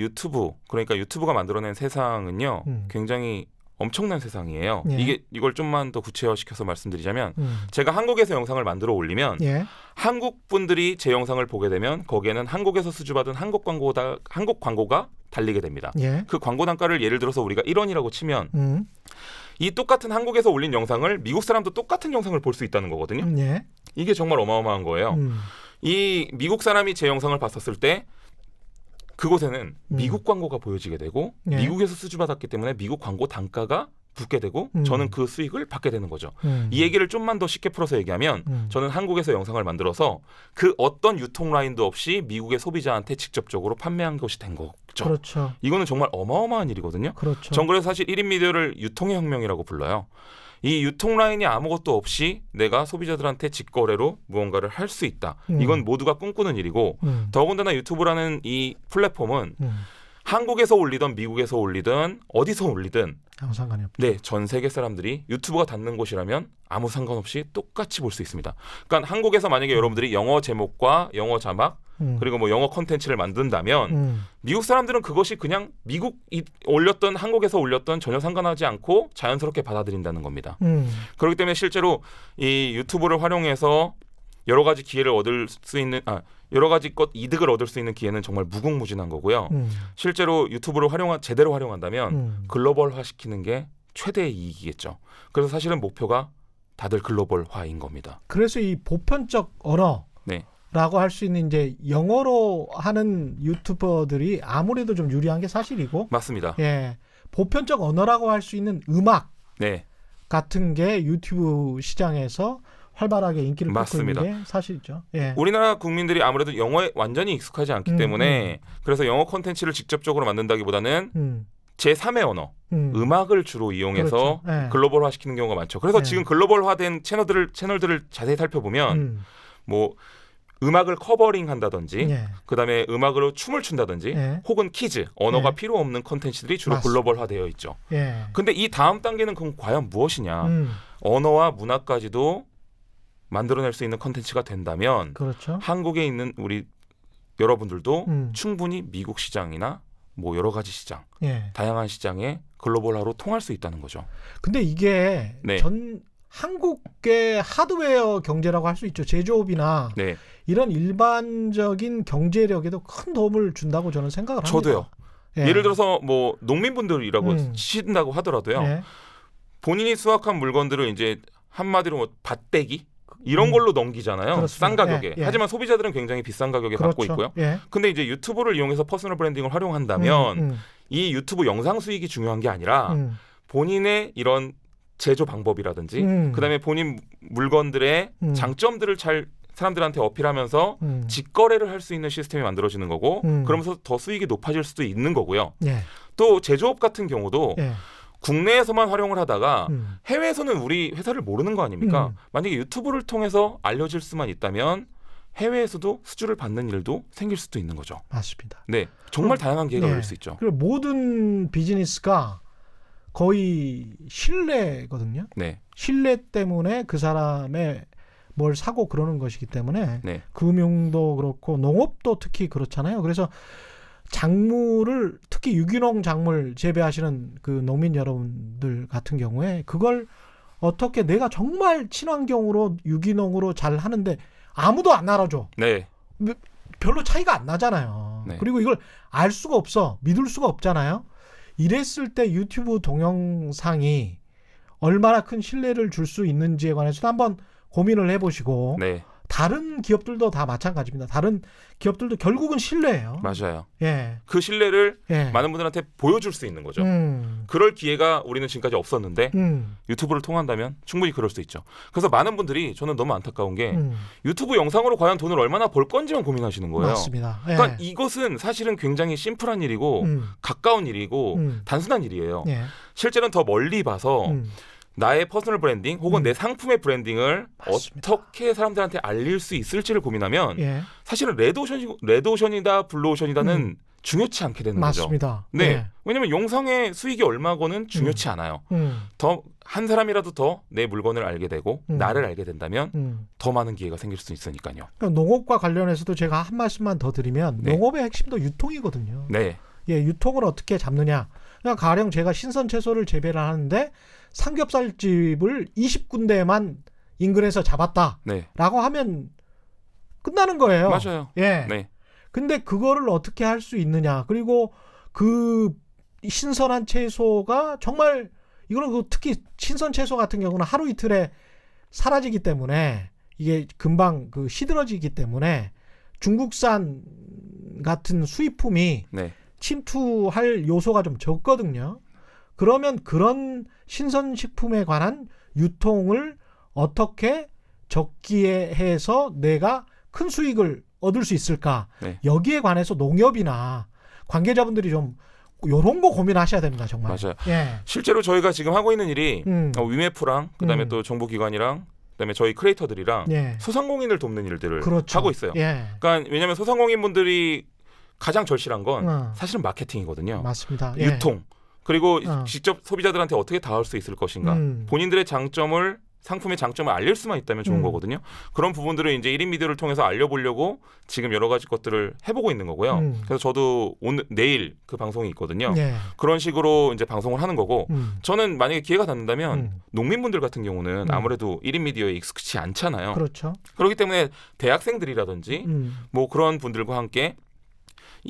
그러니까 유튜브가 만들어낸 세상은요. 음. 굉장히 엄청난 세상이에요. 예. 이걸 좀만 더 구체화시켜서 말씀드리자면 음. 제가 한국에서 영상을 만들어 올리면 예. 한국 분들이 제 영상을 보게 되면 거기에는 한국에서 수주받은 한국 광고가 달리게 됩니다. 예. 그 광고 단가를 예를 들어서 우리가 1원이라고 치면 이 똑같은 한국에서 올린 영상을 미국 사람도 똑같은 영상을 볼 수 있다는 거거든요. 예. 이게 정말 어마어마한 거예요. 이 미국 사람이 제 영상을 봤었을 때 그곳에는 미국 광고가 보여지게 되고 예. 미국에서 수주받았기 때문에 미국 광고 단가가 붙게 되고 저는 그 수익을 받게 되는 거죠. 이 얘기를 좀만 더 쉽게 풀어서 얘기하면 저는 한국에서 영상을 만들어서 그 어떤 유통 라인도 없이 미국의 소비자한테 직접적으로 판매한 것이 된 거죠. 그렇죠. 이거는 정말 어마어마한 일이거든요. 그렇죠. 전 그래서 사실 1인 미디어를 유통의 혁명이라고 불러요. 이 유통 라인이 아무것도 없이 내가 소비자들한테 직거래로 무언가를 할 수 있다. 이건 모두가 꿈꾸는 일이고 더군다나 유튜브라는 이 플랫폼은 한국에서 올리든 미국에서 올리든 어디서 올리든 아무 상관이 없죠. 네, 전 세계 사람들이 유튜브가 닿는 곳이라면 아무 상관없이 똑같이 볼 수 있습니다. 그러니까 한국에서 만약에 여러분들이 영어 제목과 영어 자막 그리고 뭐 영어 콘텐츠를 만든다면 미국 사람들은 그것이 그냥 미국이 올렸던 한국에서 올렸던 전혀 상관하지 않고 자연스럽게 받아들인다는 겁니다. 그렇기 때문에 실제로 이 유튜브를 활용해서 여러 가지 기회를 얻을 수 있는 여러 가지 이득을 얻을 수 있는 기회는 정말 무궁무진한 거고요. 실제로 유튜브를 제대로 활용한다면 글로벌화 시키는 게 최대의 이익이겠죠. 그래서 사실은 목표가 다들 글로벌화인 겁니다. 그래서 이 보편적 언어 네. 라고 할 수 있는 이제 영어로 하는 유튜버들이 아무래도 좀 유리한 게 사실이고 맞습니다. 예. 보편적 언어라고 할 수 있는 음악 네. 같은 게 유튜브 시장에서 활발하게 인기를 끌고 있는 게 사실이죠. 예. 우리나라 국민들이 아무래도 영어에 완전히 익숙하지 않기 때문에 그래서 영어 콘텐츠를 직접적으로 만든다기보다는 제3의 언어, 음악을 주로 이용해서 그렇죠. 예. 글로벌화 시키는 경우가 많죠. 그래서 예. 지금 글로벌화된 채널들을 자세히 살펴보면 뭐 음악을 커버링 한다든지 예. 그다음에 음악으로 춤을 춘다든지 예. 혹은 퀴즈, 언어가 예. 필요 없는 콘텐츠들이 주로 맞습니다. 글로벌화되어 있죠. 예. 근데 이 다음 단계는 그럼 과연 무엇이냐? 언어와 문화까지도 만들어낼 수 있는 콘텐츠가 된다면 그렇죠. 한국에 있는 우리 여러분들도 음. 충분히 미국 시장이나 뭐 여러 가지 시장, 예. 다양한 시장에 글로벌화로 통할 수 있다는 거죠. 근데 이게 네. 한국의 하드웨어 경제라고 할 수 있죠. 제조업이나 네. 이런 일반적인 경제력에도 큰 도움을 준다고 저는 생각을 합니다. 저도요. 예. 예를 들어서 뭐 농민분들이라고 음. 치신다고 하더라도요. 예. 본인이 수확한 물건들을 이제 한마디로 뭐 밭대기 이런 걸로 넘기잖아요. 그렇습니다. 싼 가격에. 예, 예. 하지만 소비자들은 굉장히 비싼 가격에 받고 그렇죠. 있고요. 예. 근데 이제 유튜브를 이용해서 퍼스널 브랜딩을 활용한다면 이 유튜브 영상 수익이 중요한 게 아니라 본인의 이런 제조 방법이라든지 그다음에 본인 물건들의 장점들을 잘 사람들한테 어필하면서 직거래를 할 수 있는 시스템이 만들어지는 거고 그러면서 더 수익이 높아질 수도 있는 거고요. 예. 또 제조업 같은 경우도 예. 국내에서만 활용을 하다가 해외에서는 우리 회사를 모르는 거 아닙니까? 만약에 유튜브를 통해서 알려질 수만 있다면 해외에서도 수주를 받는 일도 생길 수도 있는 거죠. 맞습니다. 네, 정말 다양한 기회가 열릴 수 있죠. 그리고 모든 비즈니스가 거의 신뢰거든요. 네, 신뢰 때문에 그 사람의 뭘 사고 그러는 것이기 때문에 네, 금융도 그렇고 농업도 특히 그렇잖아요. 그래서 작물을 특히 유기농 작물 재배하시는 그 농민 여러분들 같은 경우에 그걸 어떻게 내가 정말 친환경으로 유기농으로 잘 하는데 아무도 안 알아줘. 네, 별로 차이가 안 나잖아요. 네. 그리고 이걸 알 수가 없어. 믿을 수가 없잖아요. 이랬을 때 유튜브 동영상이 얼마나 큰 신뢰를 줄 수 있는지에 관해서도 한번 고민을 해보시고 네, 다른 기업들도 다 마찬가지입니다. 다른 기업들도 결국은 신뢰예요. 맞아요. 예. 그 신뢰를 예. 많은 분들한테 보여줄 수 있는 거죠. 그럴 기회가 우리는 지금까지 없었는데 유튜브를 통한다면 충분히 그럴 수 있죠. 그래서 많은 분들이 저는 너무 안타까운 게 유튜브 영상으로 과연 돈을 얼마나 벌 건지만 고민하시는 거예요. 맞습니다. 예. 그러니까 이것은 사실은 굉장히 심플한 일이고 가까운 일이고 단순한 일이에요. 예. 실제는 더 멀리 봐서 나의 퍼스널 브랜딩 혹은 내 상품의 브랜딩을 맞습니다. 어떻게 사람들한테 알릴 수 있을지를 고민하면 예. 사실은 레드오션이다 블루오션이다는 중요치 않게 되는 거죠. 맞습니다. 네, 예. 왜냐하면 영상의 수익이 얼마고는 중요치 않아요. 더 한 사람이라도 더 내 물건을 알게 되고 나를 알게 된다면 더 많은 기회가 생길 수 있으니까요. 그러니까 농업과 관련해서도 제가 한 말씀만 더 드리면 네. 농업의 핵심도 유통이거든요. 네, 예, 유통을 어떻게 잡느냐. 그냥 가령 제가 신선 채소를 재배를 하는데 삼겹살집을 20군데만 인근에서 잡았다라고 네, 하면 끝나는 거예요. 맞아요. 예. 네, 근데 그거를 어떻게 할 수 있느냐. 그리고 그 신선한 채소가 정말 이거는 그 특히 신선 채소 같은 경우는 하루 이틀에 사라지기 때문에 이게 금방 그 시들어지기 때문에 중국산 같은 수입품이 네, 침투할 요소가 좀 적거든요. 그러면 그런 신선식품에 관한 유통을 어떻게 적기에 해서 내가 큰 수익을 얻을 수 있을까? 네. 여기에 관해서 농협이나 관계자분들이 좀 이런 거 고민하셔야 됩니다. 정말. 맞아요. 예. 실제로 저희가 지금 하고 있는 일이 위메프랑 그다음에 음. 또 정부기관이랑 그다음에 저희 크리에이터들이랑 예. 소상공인을 돕는 일들을 그렇죠. 하고 있어요. 예. 그러니까 왜냐하면 소상공인분들이 가장 절실한 건 사실은 마케팅이거든요. 맞습니다. 예. 유통 그리고 어. 직접 소비자들한테 어떻게 닿을 수 있을 것인가. 본인들의 장점을 상품의 장점을 알릴 수만 있다면 좋은 거거든요. 그런 부분들을 이제 1인 미디어를 통해서 알려보려고 지금 여러 가지 것들을 해보고 있는 거고요. 그래서 저도 오늘 내일 그 방송이 있거든요. 예. 그런 식으로 이제 방송을 하는 거고 음. 저는 만약에 기회가 닿는다면 농민분들 같은 경우는 음. 아무래도 1인 미디어에 익숙치 않잖아요. 그렇죠. 그렇기 때문에 대학생들이라든지 뭐 그런 분들과 함께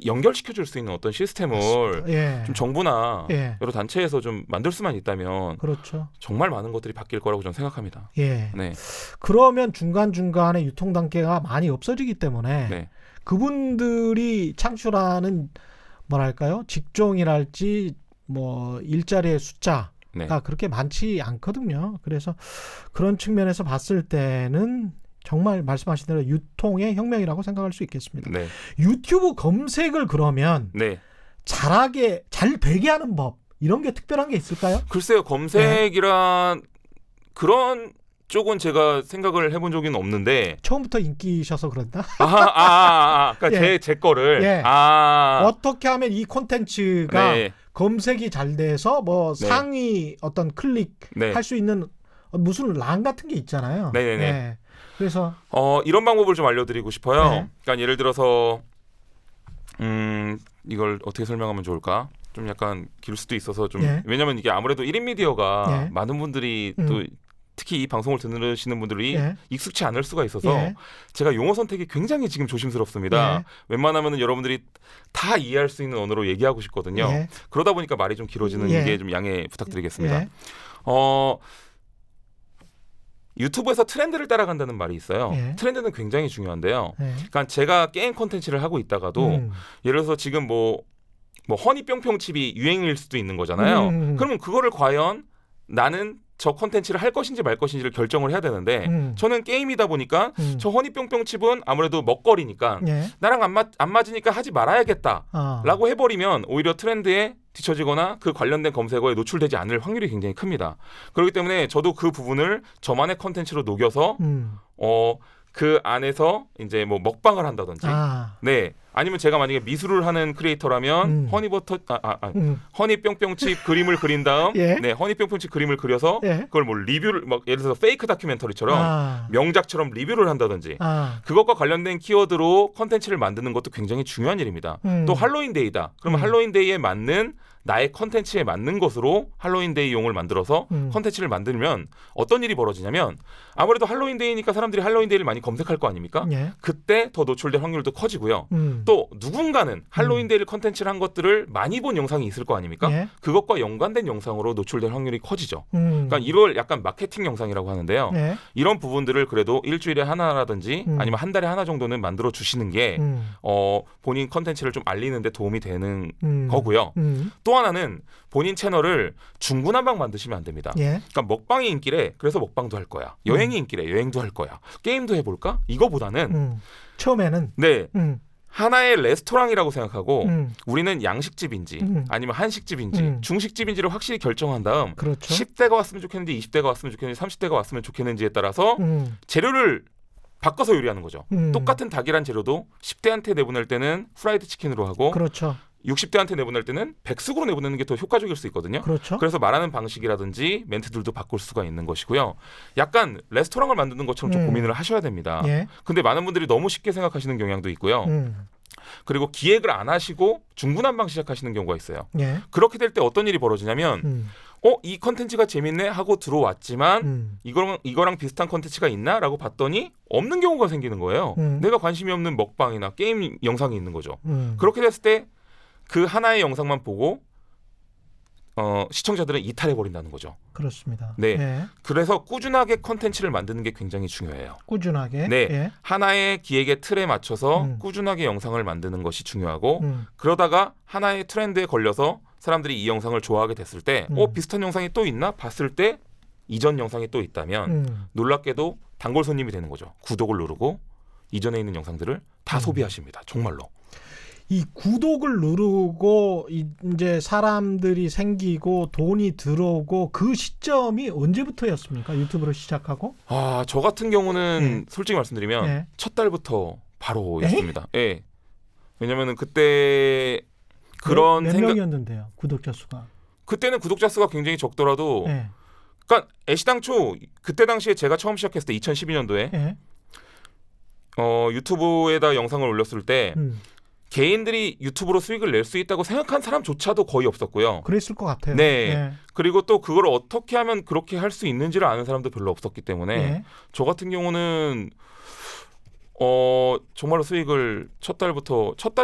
연결시켜줄 수 있는 어떤 시스템을 예. 좀 정부나 예. 여러 단체에서 좀 만들 수만 있다면 그렇죠. 정말 많은 것들이 바뀔 거라고 저는 생각합니다. 예. 네, 그러면 중간중간에 유통 단계가 많이 없어지기 때문에 네, 그분들이 창출하는 뭐랄까요? 직종이랄지 뭐 일자리의 숫자가 네. 그렇게 많지 않거든요. 그래서 그런 측면에서 봤을 때는 정말 말씀하신 대로 유통의 혁명이라고 생각할 수 있겠습니다. 네, 유튜브 검색을 그러면 네. 잘 되게 하는 법 이런 게 특별한 게 있을까요? 글쎄요, 검색이란 그런 쪽은 제가 생각을 해본 적은 없는데. 처음부터 인기셔서 그런다. 그러니까 예. 제 거를. 예. 어떻게 하면 이 콘텐츠가 네. 검색이 잘 돼서 뭐 네. 상위 어떤 클릭 네. 할 수 있는 무슨 란 같은 게 있잖아요. 네네네. 네. 그래서 이런 방법을 좀 알려드리고 싶어요. 네. 그러니까 예를 들어서 이걸 어떻게 설명하면 좋을까? 좀 약간 길 수도 있어서 좀 예. 왜냐면 이게 아무래도 1인 미디어가 예. 많은 분들이 또 특히 이 방송을 들으시는 분들이 예. 익숙치 않을 수가 있어서 예. 제가 용어 선택이 굉장히 지금 조심스럽습니다. 예. 웬만하면 여러분들이 다 이해할 수 있는 언어로 얘기하고 싶거든요. 예. 그러다 보니까 말이 좀 길어지는 예. 게 좀 양해 부탁드리겠습니다. 예. 유튜브에서 트렌드를 따라간다는 말이 있어요. 예. 트렌드는 굉장히 중요한데요. 예. 그러니까 제가 게임 콘텐츠를 하고 있다가도 예를 들어서 지금 뭐 허니뿅뿅 칩이 유행일 수도 있는 거잖아요. 그러면 그거를 과연 나는 저 콘텐츠를 할 것인지 말 것인지를 결정을 해야 되는데 저는 게임이다 보니까 저 허니뿅뿅 칩은 아무래도 먹거리니까 예. 나랑 안 맞으니까 하지 말아야겠다라고 해버리면 오히려 트렌드에 뒤처지거나 그 관련된 검색어에 노출되지 않을 확률이 굉장히 큽니다. 그렇기 때문에 저도 그 부분을 저만의 콘텐츠로 녹여서 그 안에서 이제 뭐 먹방을 한다든지, 네, 아니면 제가 만약에 미술을 하는 크리에이터라면 허니뿅뿅칩 그림을 그린 다음, 예. 네, 허니뿅뿅칩 그림을 그려서 예. 그걸 뭐 리뷰를 막 예를 들어서 페이크 다큐멘터리처럼 명작처럼 리뷰를 한다든지, 그것과 관련된 키워드로 콘텐츠를 만드는 것도 굉장히 중요한 일입니다. 또 할로윈데이다. 그러면 할로윈데이에 맞는 나의 컨텐츠에 맞는 것으로 할로윈데이용을 만들어서 컨텐츠를 만들면 어떤 일이 벌어지냐면 아무래도 할로윈데이니까 사람들이 할로윈데이를 많이 검색할 거 아닙니까? 예. 그때 더 노출될 확률도 커지고요. 또 누군가는 할로윈데이를 컨텐츠를 한 것들을 많이 본 영상이 있을 거 아닙니까? 예. 그것과 연관된 영상으로 노출될 확률이 커지죠. 그러니까 이걸 약간 마케팅 영상이라고 하는데요. 예. 이런 부분들을 그래도 일주일에 하나라든지 아니면 한 달에 하나 정도는 만들어 주시는 게 본인 컨텐츠를 좀 알리는 데 도움이 되는 거고요. 또 하나는 본인 채널을 중구난방 만드시면 안 됩니다. 예. 그러니까 먹방이 인기래. 그래서 먹방도 할 거야. 여행이 인기래. 여행도 할 거야. 게임도 해볼까? 이거보다는 처음에는 네 하나의 레스토랑이라고 생각하고 우리는 양식집인지 아니면 한식집인지 중식집인지를 확실히 결정한 다음 그렇죠. 10대가 왔으면 좋겠는지 20대가 왔으면 좋겠는지 30대가 왔으면 좋겠는지에 따라서 재료를 바꿔서 요리하는 거죠. 똑같은 닭이란 재료도 10대한테 내보낼 때는 프라이드 치킨으로 하고 그렇죠. 60대한테 내보낼 때는 백숙으로 내보내는 게 더 효과적일 수 있거든요. 그렇죠. 그래서 말하는 방식이라든지 멘트들도 바꿀 수가 있는 것이고요. 약간 레스토랑을 만드는 것처럼 좀 고민을 하셔야 됩니다. 예. 근데 많은 분들이 너무 쉽게 생각하시는 경향도 있고요. 그리고 기획을 안 하시고 중구난방 시작하시는 경우가 있어요. 예. 그렇게 될 때 어떤 일이 벌어지냐면 이 컨텐츠가 재밌네 하고 들어왔지만 이거랑 비슷한 컨텐츠가 있나? 라고 봤더니 없는 경우가 생기는 거예요. 내가 관심이 없는 먹방이나 게임 영상이 있는 거죠. 그렇게 됐을 때 그 하나의 영상만 보고 시청자들은 이탈해버린다는 거죠. 그렇습니다. 네. 예. 그래서 꾸준하게 컨텐츠를 만드는 게 굉장히 중요해요. 꾸준하게. 네. 예. 하나의 기획의 틀에 맞춰서 꾸준하게 영상을 만드는 것이 중요하고 그러다가 하나의 트렌드에 걸려서 사람들이 이 영상을 좋아하게 됐을 때 비슷한 영상이 또 있나? 봤을 때 이전 영상이 또 있다면 놀랍게도 단골 손님이 되는 거죠. 구독을 누르고 이전에 있는 영상들을 다 소비하십니다. 정말로. 이 구독을 누르고 이제 사람들이 생기고 돈이 들어오고 그 시점이 언제부터였습니까? 유튜브를 시작하고? 저 같은 경우는 솔직히 말씀드리면 첫 달부터 바로였습니다. 예. 왜냐면은 그때 그런 몇 명이었는데요, 구독자 수가? 그때는 구독자 수가 굉장히 적더라도 그러니까 애시당초 그때 당시에 제가 처음 시작했을 때 2012년도에 유튜브에다 영상을 올렸을 때 개인들이 유튜브로 수익을 낼 수 있다고 생각한 사람조차도 거의 없었고요. 그랬을 것 같아요. 네. 그리고 또 그걸 어떻게 하면 그렇게 할 수 있는지를 아는 사람도 별로 없었기 때문에 저 같은 경우는 정말로 수익을 첫 달에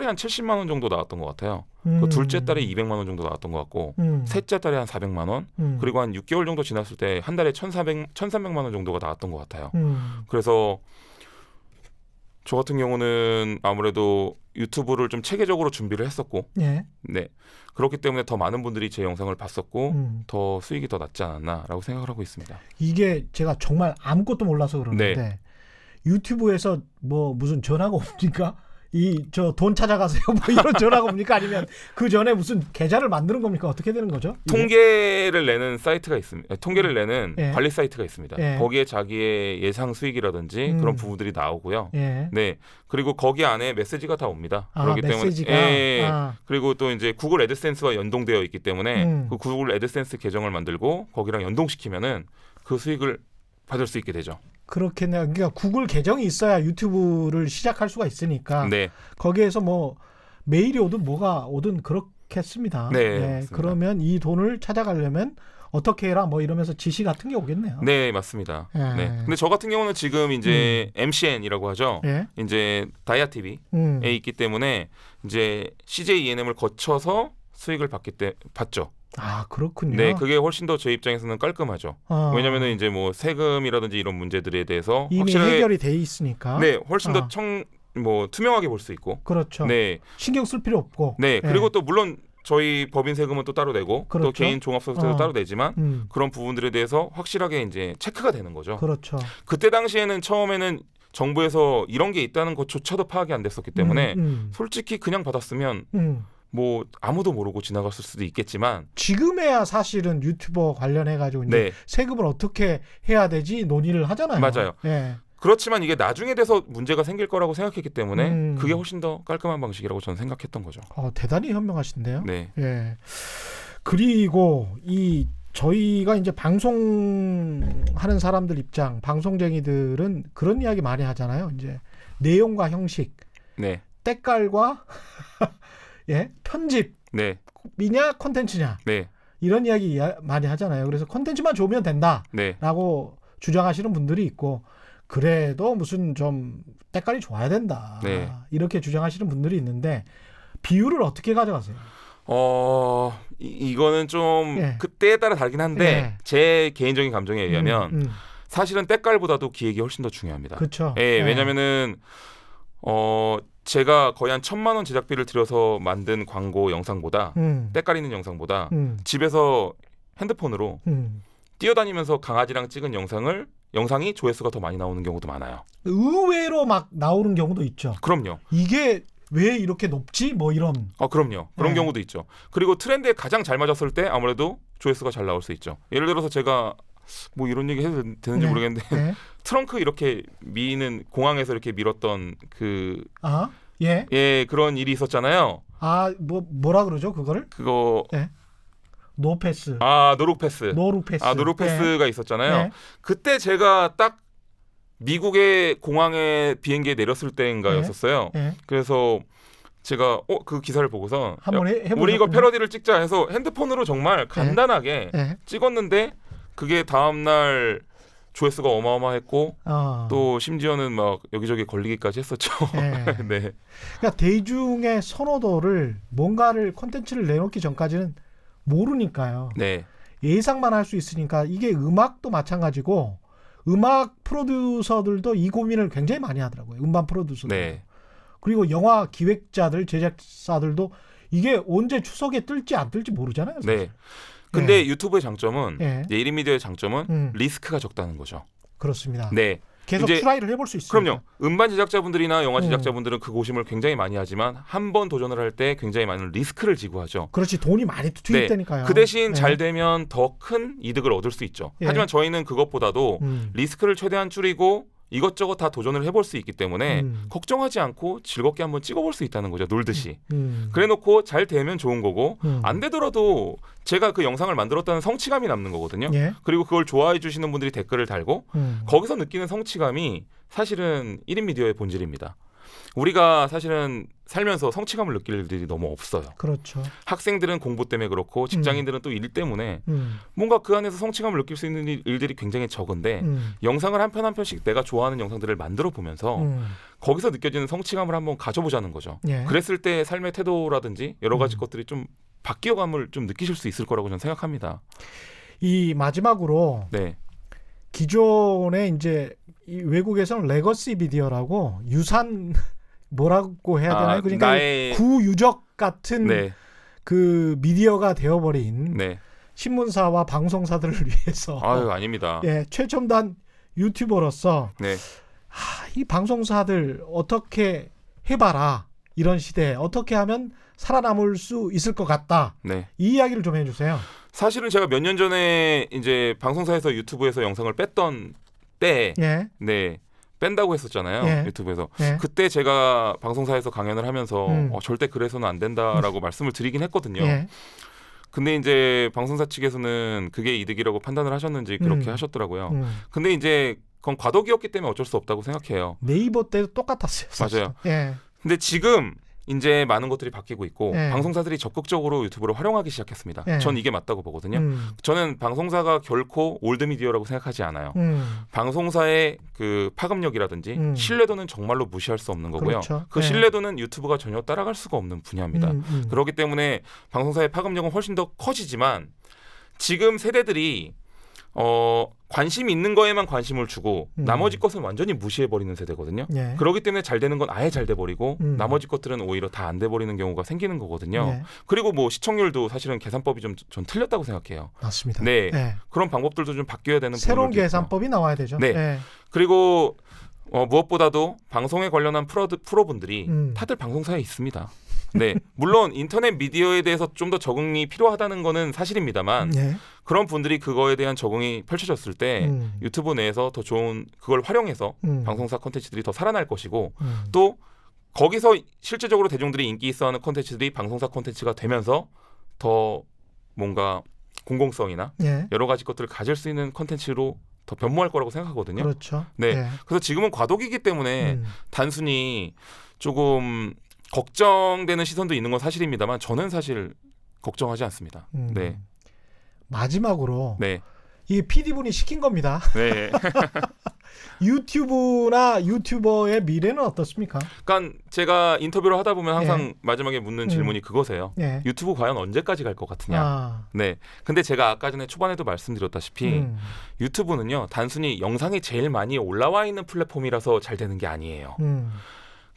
한 70만 원 정도 나왔던 것 같아요. 둘째 달에 200만 원 정도 나왔던 것 같고 셋째 달에 한 400만 원 그리고 한 6개월 정도 지났을 때 한 달에 1,300만 원 정도가 나왔던 것 같아요. 그래서 저 같은 경우는 아무래도 유튜브를 좀 체계적으로 준비를 했었고 네. 그렇기 때문에 더 많은 분들이 제 영상을 봤었고 더 수익이 더 낫지 않았나라고 생각을 하고 있습니다. 이게 제가 정말 아무것도 몰라서 그러는데 유튜브에서 뭐 무슨 전화가 옵니까? 저 돈 찾아가세요 뭐 이런 전화가 옵니까? 아니면 그 전에 무슨 계좌를 만드는 겁니까? 어떻게 되는 거죠? 이게? 통계를 내는 사이트가 있습니다. 통계를 내는 관리 사이트가 있습니다. 거기에 자기의 예상 수익이라든지 그런 부분들이 나오고요. 네. 그리고 거기 안에 메시지가 다 옵니다. 그렇기 메시지가? 때문에 그리고 또 이제 구글 애드센스와 연동되어 있기 때문에 그 구글 애드센스 계정을 만들고 거기랑 연동시키면은 그 수익을 받을 수 있게 되죠. 그렇겠네요. 그러니까 구글 계정이 있어야 유튜브를 시작할 수가 있으니까 거기에서 뭐 메일이 오든 뭐가 오든 그렇겠습니다. 네, 그러면 이 돈을 찾아가려면 어떻게 해라 뭐 이러면서 지시 같은 게 오겠네요. 네, 맞습니다. 예. 네. 근데 저 같은 경우는 지금 이제 MCN이라고 하죠. 예. 이제 다이아 TV에 있기 때문에 이제 CJ ENM을 거쳐서 수익을 받죠. 아 그렇군요. 네, 그게 훨씬 더 제 입장에서는 깔끔하죠. 왜냐면은 이제 뭐 세금이라든지 이런 문제들에 대해서 이미 확실하게 해결이 돼 있으니까. 네, 훨씬 더 투명하게 볼 수 있고. 그렇죠. 네, 신경 쓸 필요 없고. 네. 예. 그리고 또 물론 저희 법인 세금은 또 따로 내고 그렇죠. 또 개인 종합소득세도 따로 내지만 그런 그런 부분들에 대해서 확실하게 이제 체크가 되는 거죠. 그렇죠. 그때 당시에는 처음에는 정부에서 이런 게 있다는 것조차도 파악이 안 됐었기 때문에 솔직히 그냥 받았으면 뭐 아무도 모르고 지나갔을 수도 있겠지만 지금에야 사실은 유튜버 관련해 가지고 이제 네, 세금을 어떻게 해야 되지 논의를 하잖아요. 맞아요. 예. 그렇지만 이게 나중에 돼서 문제가 생길 거라고 생각했기 때문에 그게 훨씬 더 깔끔한 방식이라고 저는 생각했던 거죠. 대단히 현명하신데요. 네. 예. 그리고 이 저희가 이제 방송하는 사람들 입장, 방송쟁이들은 그런 이야기 많이 하잖아요. 이제 내용과 형식, 네. 때깔과 예, 편집, 네. 이냐 콘텐츠냐 네. 이런 이야기 많이 하잖아요. 그래서 콘텐츠만 좋으면 된다라고 네. 주장하시는 분들이 있고 그래도 무슨 좀 때깔이 좋아야 된다. 네. 이렇게 주장하시는 분들이 있는데 비율을 어떻게 가져가세요? 이거는 좀 예. 그때에 따라 다르긴 한데 예. 제 개인적인 감정에 의하면 사실은 때깔보다도 기획이 훨씬 더 중요합니다. 그렇죠. 예, 왜냐면은 제가 거의 한 1,000만 원 제작비를 들여서 만든 광고 영상보다 때깔 있는 영상보다 집에서 핸드폰으로 뛰어다니면서 강아지랑 찍은 영상이 조회수가 더 많이 나오는 경우도 많아요. 의외로 막 나오는 경우도 있죠. 그럼요. 이게 왜 이렇게 높지? 뭐 이런. 그럼요. 그런 네. 경우도 있죠. 그리고 트렌드에 가장 잘 맞았을 때 아무래도 조회수가 잘 나올 수 있죠. 예를 들어서 제가 뭐 이런 얘기 해도 되는지 네. 모르겠는데 네. 트렁크 이렇게 미는 공항에서 이렇게 밀었던 예. 예, 그런 일이 있었잖아요. 뭐라 그러죠? 그거를? 그거 네. 노패스. 노룩패스. 노룩패스. 노룩패스가 있었잖아요. 네. 그때 제가 딱 미국의 공항에 비행기에 내렸을 때인가였었어요. 네. 그래서 제가 그 기사를 보고서 한번 해보셨군요. 우리 이거 패러디를 찍자 해서 핸드폰으로 정말 간단하게 네. 찍었는데 그게 다음날 조회수가 어마어마했고 또 심지어는 막 여기저기 걸리기까지 했었죠. 네. 네. 그러니까 대중의 선호도를 뭔가를 콘텐츠를 내놓기 전까지는 모르니까요. 네. 예상만 할 수 있으니까 이게 음악도 마찬가지고 음악 프로듀서들도 이 고민을 굉장히 많이 하더라고요. 음반 프로듀서들. 네. 그리고 영화 기획자들, 제작사들도 이게 언제 추석에 뜰지 안 뜰지 모르잖아요. 사실. 네. 근데 유튜브의 장점은 네. 1인 미디어의 장점은 리스크가 적다는 거죠. 그렇습니다. 네. 계속 이제 트라이를 해볼 수 있습니다. 그럼요. 음반 제작자분들이나 영화 제작자분들은 그 고심을 굉장히 많이 하지만 한 번 도전을 할 때 굉장히 많은 리스크를 지고 하죠. 그렇지. 돈이 많이 투입되니까요. 그 대신 네. 잘 되면 더 큰 이득을 얻을 수 있죠. 예. 하지만 저희는 그것보다도 리스크를 최대한 줄이고 이것저것 다 도전을 해볼 수 있기 때문에 걱정하지 않고 즐겁게 한번 찍어볼 수 있다는 거죠. 놀듯이. 그래놓고 잘 되면 좋은 거고 안 되더라도 제가 그 영상을 만들었다는 성취감이 남는 거거든요. 예. 그리고 그걸 좋아해 주시는 분들이 댓글을 달고 거기서 느끼는 성취감이 사실은 1인 미디어의 본질입니다. 우리가 사실은 살면서 성취감을 느낄 일들이 너무 없어요. 그렇죠. 학생들은 공부 때문에 그렇고 직장인들은 또 일 때문에 뭔가 그 안에서 성취감을 느낄 수 있는 일들이 굉장히 적은데 영상을 한 편 한 편씩 내가 좋아하는 영상들을 만들어 보면서 거기서 느껴지는 성취감을 한번 가져보자는 거죠. 예. 그랬을 때 삶의 태도라든지 여러 가지 것들이 좀 바뀌어감을 좀 느끼실 수 있을 거라고 저는 생각합니다. 이 마지막으로 네. 기존에 이제 이 외국에서는 레거시 미디어라고 유산 뭐라고 해야 되나요? 그러니까 나의 구유적 같은 네. 그 미디어가 되어버린 네. 신문사와 방송사들을 위해서 아닙니다. 예, 최첨단 유튜버로서 네. 이 방송사들 어떻게 해봐라 이런 시대에 어떻게 하면 살아남을 수 있을 것 같다. 네. 이 이야기를 좀 해주세요. 사실은 제가 몇 년 전에 이제 방송사에서 유튜브에서 영상을 뺐던 때, 예. 네. 뺀다고 했었잖아요. 예. 유튜브에서. 예. 그때 제가 방송사에서 강연을 하면서 절대 그래서는 안 된다라고 말씀을 드리긴 했거든요. 예. 근데 이제 방송사 측에서는 그게 이득이라고 판단을 하셨는지 그렇게 하셨더라고요. 근데 이제 그건 과도기였기 때문에 어쩔 수 없다고 생각해요. 네이버 때도 똑같았어요. 사실. 맞아요. 예. 근데 지금 이제 많은 것들이 바뀌고 있고 예. 방송사들이 적극적으로 유튜브를 활용하기 시작했습니다. 예. 전 이게 맞다고 보거든요. 저는 방송사가 결코 올드미디어라고 생각하지 않아요. 방송사의 그 파급력이라든지 신뢰도는 정말로 무시할 수 없는 거고요. 그렇죠. 그 예. 신뢰도는 유튜브가 전혀 따라갈 수가 없는 분야입니다. 그렇기 때문에 방송사의 파급력은 훨씬 더 커지지만 지금 세대들이 관심이 있는 거에만 관심을 주고 나머지 것은 완전히 무시해버리는 세대거든요. 예. 그렇기 때문에 잘 되는 건 아예 잘 돼버리고 나머지 것들은 오히려 다 안 돼버리는 경우가 생기는 거거든요. 예. 그리고 뭐 시청률도 사실은 계산법이 전 틀렸다고 생각해요. 맞습니다. 네, 예. 그런 방법들도 좀 바뀌어야 되는 새로운 부분들도 있고요. 계산법이 나와야 되죠. 네. 예. 그리고 무엇보다도 방송에 관련한 프로분들이 다들 방송사에 있습니다. 네, 물론 인터넷 미디어에 대해서 좀 더 적응이 필요하다는 거는 사실입니다만 예. 그런 분들이 그거에 대한 적응이 펼쳐졌을 때 유튜브 내에서 더 좋은 그걸 활용해서 방송사 콘텐츠들이 더 살아날 것이고 또 거기서 실제적으로 대중들이 인기 있어하는 콘텐츠들이 방송사 콘텐츠가 되면서 더 뭔가 공공성이나 예. 여러 가지 것들을 가질 수 있는 콘텐츠로 더 변모할 거라고 생각하거든요. 그렇죠. 네, 예. 그래서 지금은 과도기이기 때문에 단순히 조금 걱정되는 시선도 있는 건 사실입니다만 저는 사실 걱정하지 않습니다. 네, 마지막으로 네, 이 PD분이 시킨 겁니다. 네. 유튜브나 유튜버의 미래는 어떻습니까? 그러니까 제가 인터뷰를 하다 보면 항상 예. 마지막에 묻는 질문이 그거세요. 예. 유튜브 과연 언제까지 갈 것 같으냐. 아. 네. 근데 제가 아까 전에 초반에도 말씀드렸다시피 유튜브는요 단순히 영상이 제일 많이 올라와 있는 플랫폼이라서 잘 되는 게 아니에요.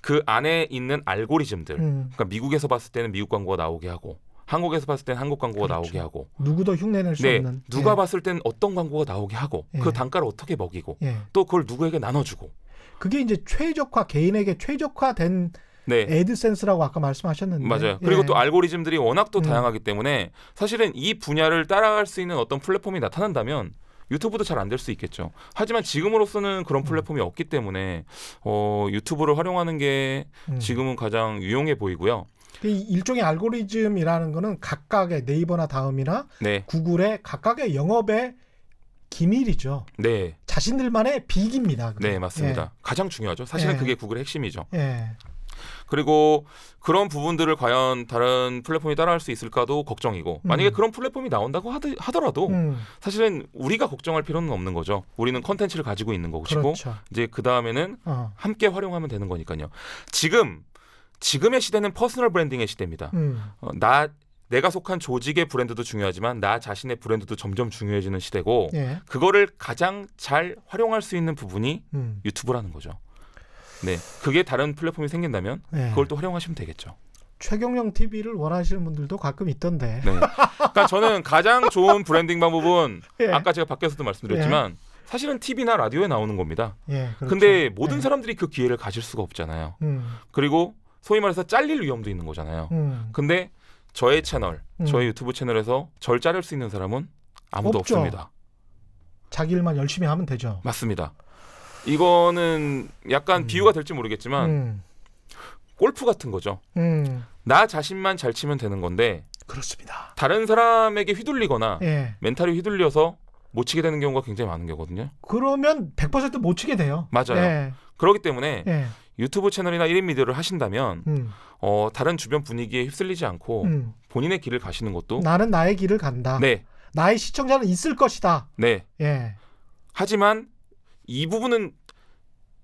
그 안에 있는 알고리즘들. 그러니까 미국에서 봤을 때는 미국 광고가 나오게 하고 한국에서 봤을 때는 한국 광고가 그렇죠. 나오게 하고 누구도 흉내낼 수 네, 없는. 누가 예. 봤을 땐 어떤 광고가 나오게 하고 예. 그 단가를 어떻게 먹이고 예. 또 그걸 누구에게 나눠주고 그게 이제 최적화 개인에게 최적화된 네. 애드센스라고 아까 말씀하셨는데. 맞아요. 그리고 예. 또 알고리즘들이 워낙 또 다양하기 때문에 사실은 이 분야를 따라갈 수 있는 어떤 플랫폼이 나타난다면 유튜브도 잘 안 될 수 있겠죠. 하지만 지금으로서는 그런 플랫폼이 없기 때문에 유튜브를 활용하는 게 지금은 가장 유용해 보이고요. 이 일종의 알고리즘이라는 거는 각각의 네이버나 다음이나 네, 구글의 각각의 영업의 기밀이죠. 네, 자신들만의 비기입니다. 그게. 네, 맞습니다. 가장 중요하죠. 사실은 예. 그게 구글의 핵심이죠. 예. 그리고 그런 부분들을 과연 다른 플랫폼이 따라할 수 있을까도 걱정이고 만약에 그런 플랫폼이 나온다고 하더라도 사실은 우리가 걱정할 필요는 없는 거죠. 우리는 컨텐츠를 가지고 있는 것이고 그렇죠. 이제 그 다음에는 함께 활용하면 되는 거니까요. 지금의 시대는 퍼스널 브랜딩의 시대입니다. 내가 속한 조직의 브랜드도 중요하지만 나 자신의 브랜드도 점점 중요해지는 시대고 예. 그거를 가장 잘 활용할 수 있는 부분이 유튜브라는 거죠. 네, 그게 다른 플랫폼이 생긴다면 예. 그걸 또 활용하시면 되겠죠. 최경영 TV를 원하시는 분들도 가끔 있던데. 네, 그러니까 저는 가장 좋은 브랜딩 방법은 예. 아까 제가 밖에서도 말씀드렸지만 사실은 TV나 라디오에 나오는 겁니다. 예, 그렇죠. 근데 모든 예. 사람들이 그 기회를 가질 수가 없잖아요. 그리고 소위 말해서 잘릴 위험도 있는 거잖아요. 근데 저의 채널, 저의 유튜브 채널에서 절 자를 수 있는 사람은 아무도 없죠. 없습니다. 자기 일만 열심히 하면 되죠. 맞습니다. 이거는 약간 비유가 될지 모르겠지만 골프 같은 거죠. 나 자신만 잘 치면 되는 건데 그렇습니다. 다른 사람에게 휘둘리거나 예. 멘탈이 휘둘려서 못 치게 되는 경우가 굉장히 많은 거거든요. 그러면 100% 못 치게 돼요. 맞아요. 예. 그렇기 때문에 예. 유튜브 채널이나 1인 미디어를 하신다면 다른 주변 분위기에 휩쓸리지 않고 본인의 길을 가시는 것도 나는 나의 길을 간다. 네, 나의 시청자는 있을 것이다. 네. 예. 하지만 이 부분은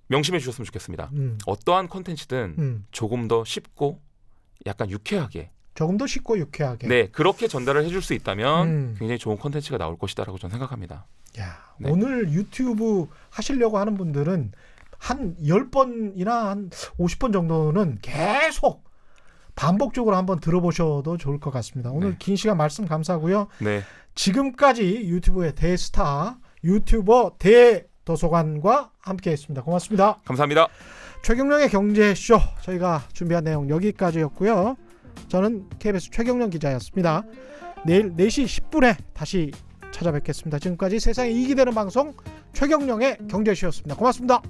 명심해 주셨으면 좋겠습니다. 어떠한 콘텐츠든 조금 더 쉽고 약간 유쾌하게 조금 더 쉽고 유쾌하게. 네, 그렇게 전달을 해줄 수 있다면 굉장히 좋은 콘텐츠가 나올 것이다라고 저는 생각합니다. 야, 네. 오늘 유튜브 하시려고 하는 분들은 한 10번이나 한 50번 정도는 계속 반복적으로 한번 들어보셔도 좋을 것 같습니다. 오늘 네. 긴 시간 말씀 감사하고요. 네, 지금까지 유튜브의 대스타 유튜버 대도서관과 함께했습니다. 고맙습니다. 감사합니다. 최경영의 경제쇼 저희가 준비한 내용 여기까지였고요. 저는 KBS 최경영 기자였습니다. 내일 4시 10분에 다시 찾아뵙겠습니다. 지금까지 세상에 이익이 되는 방송 최경영의 경제쇼였습니다. 고맙습니다.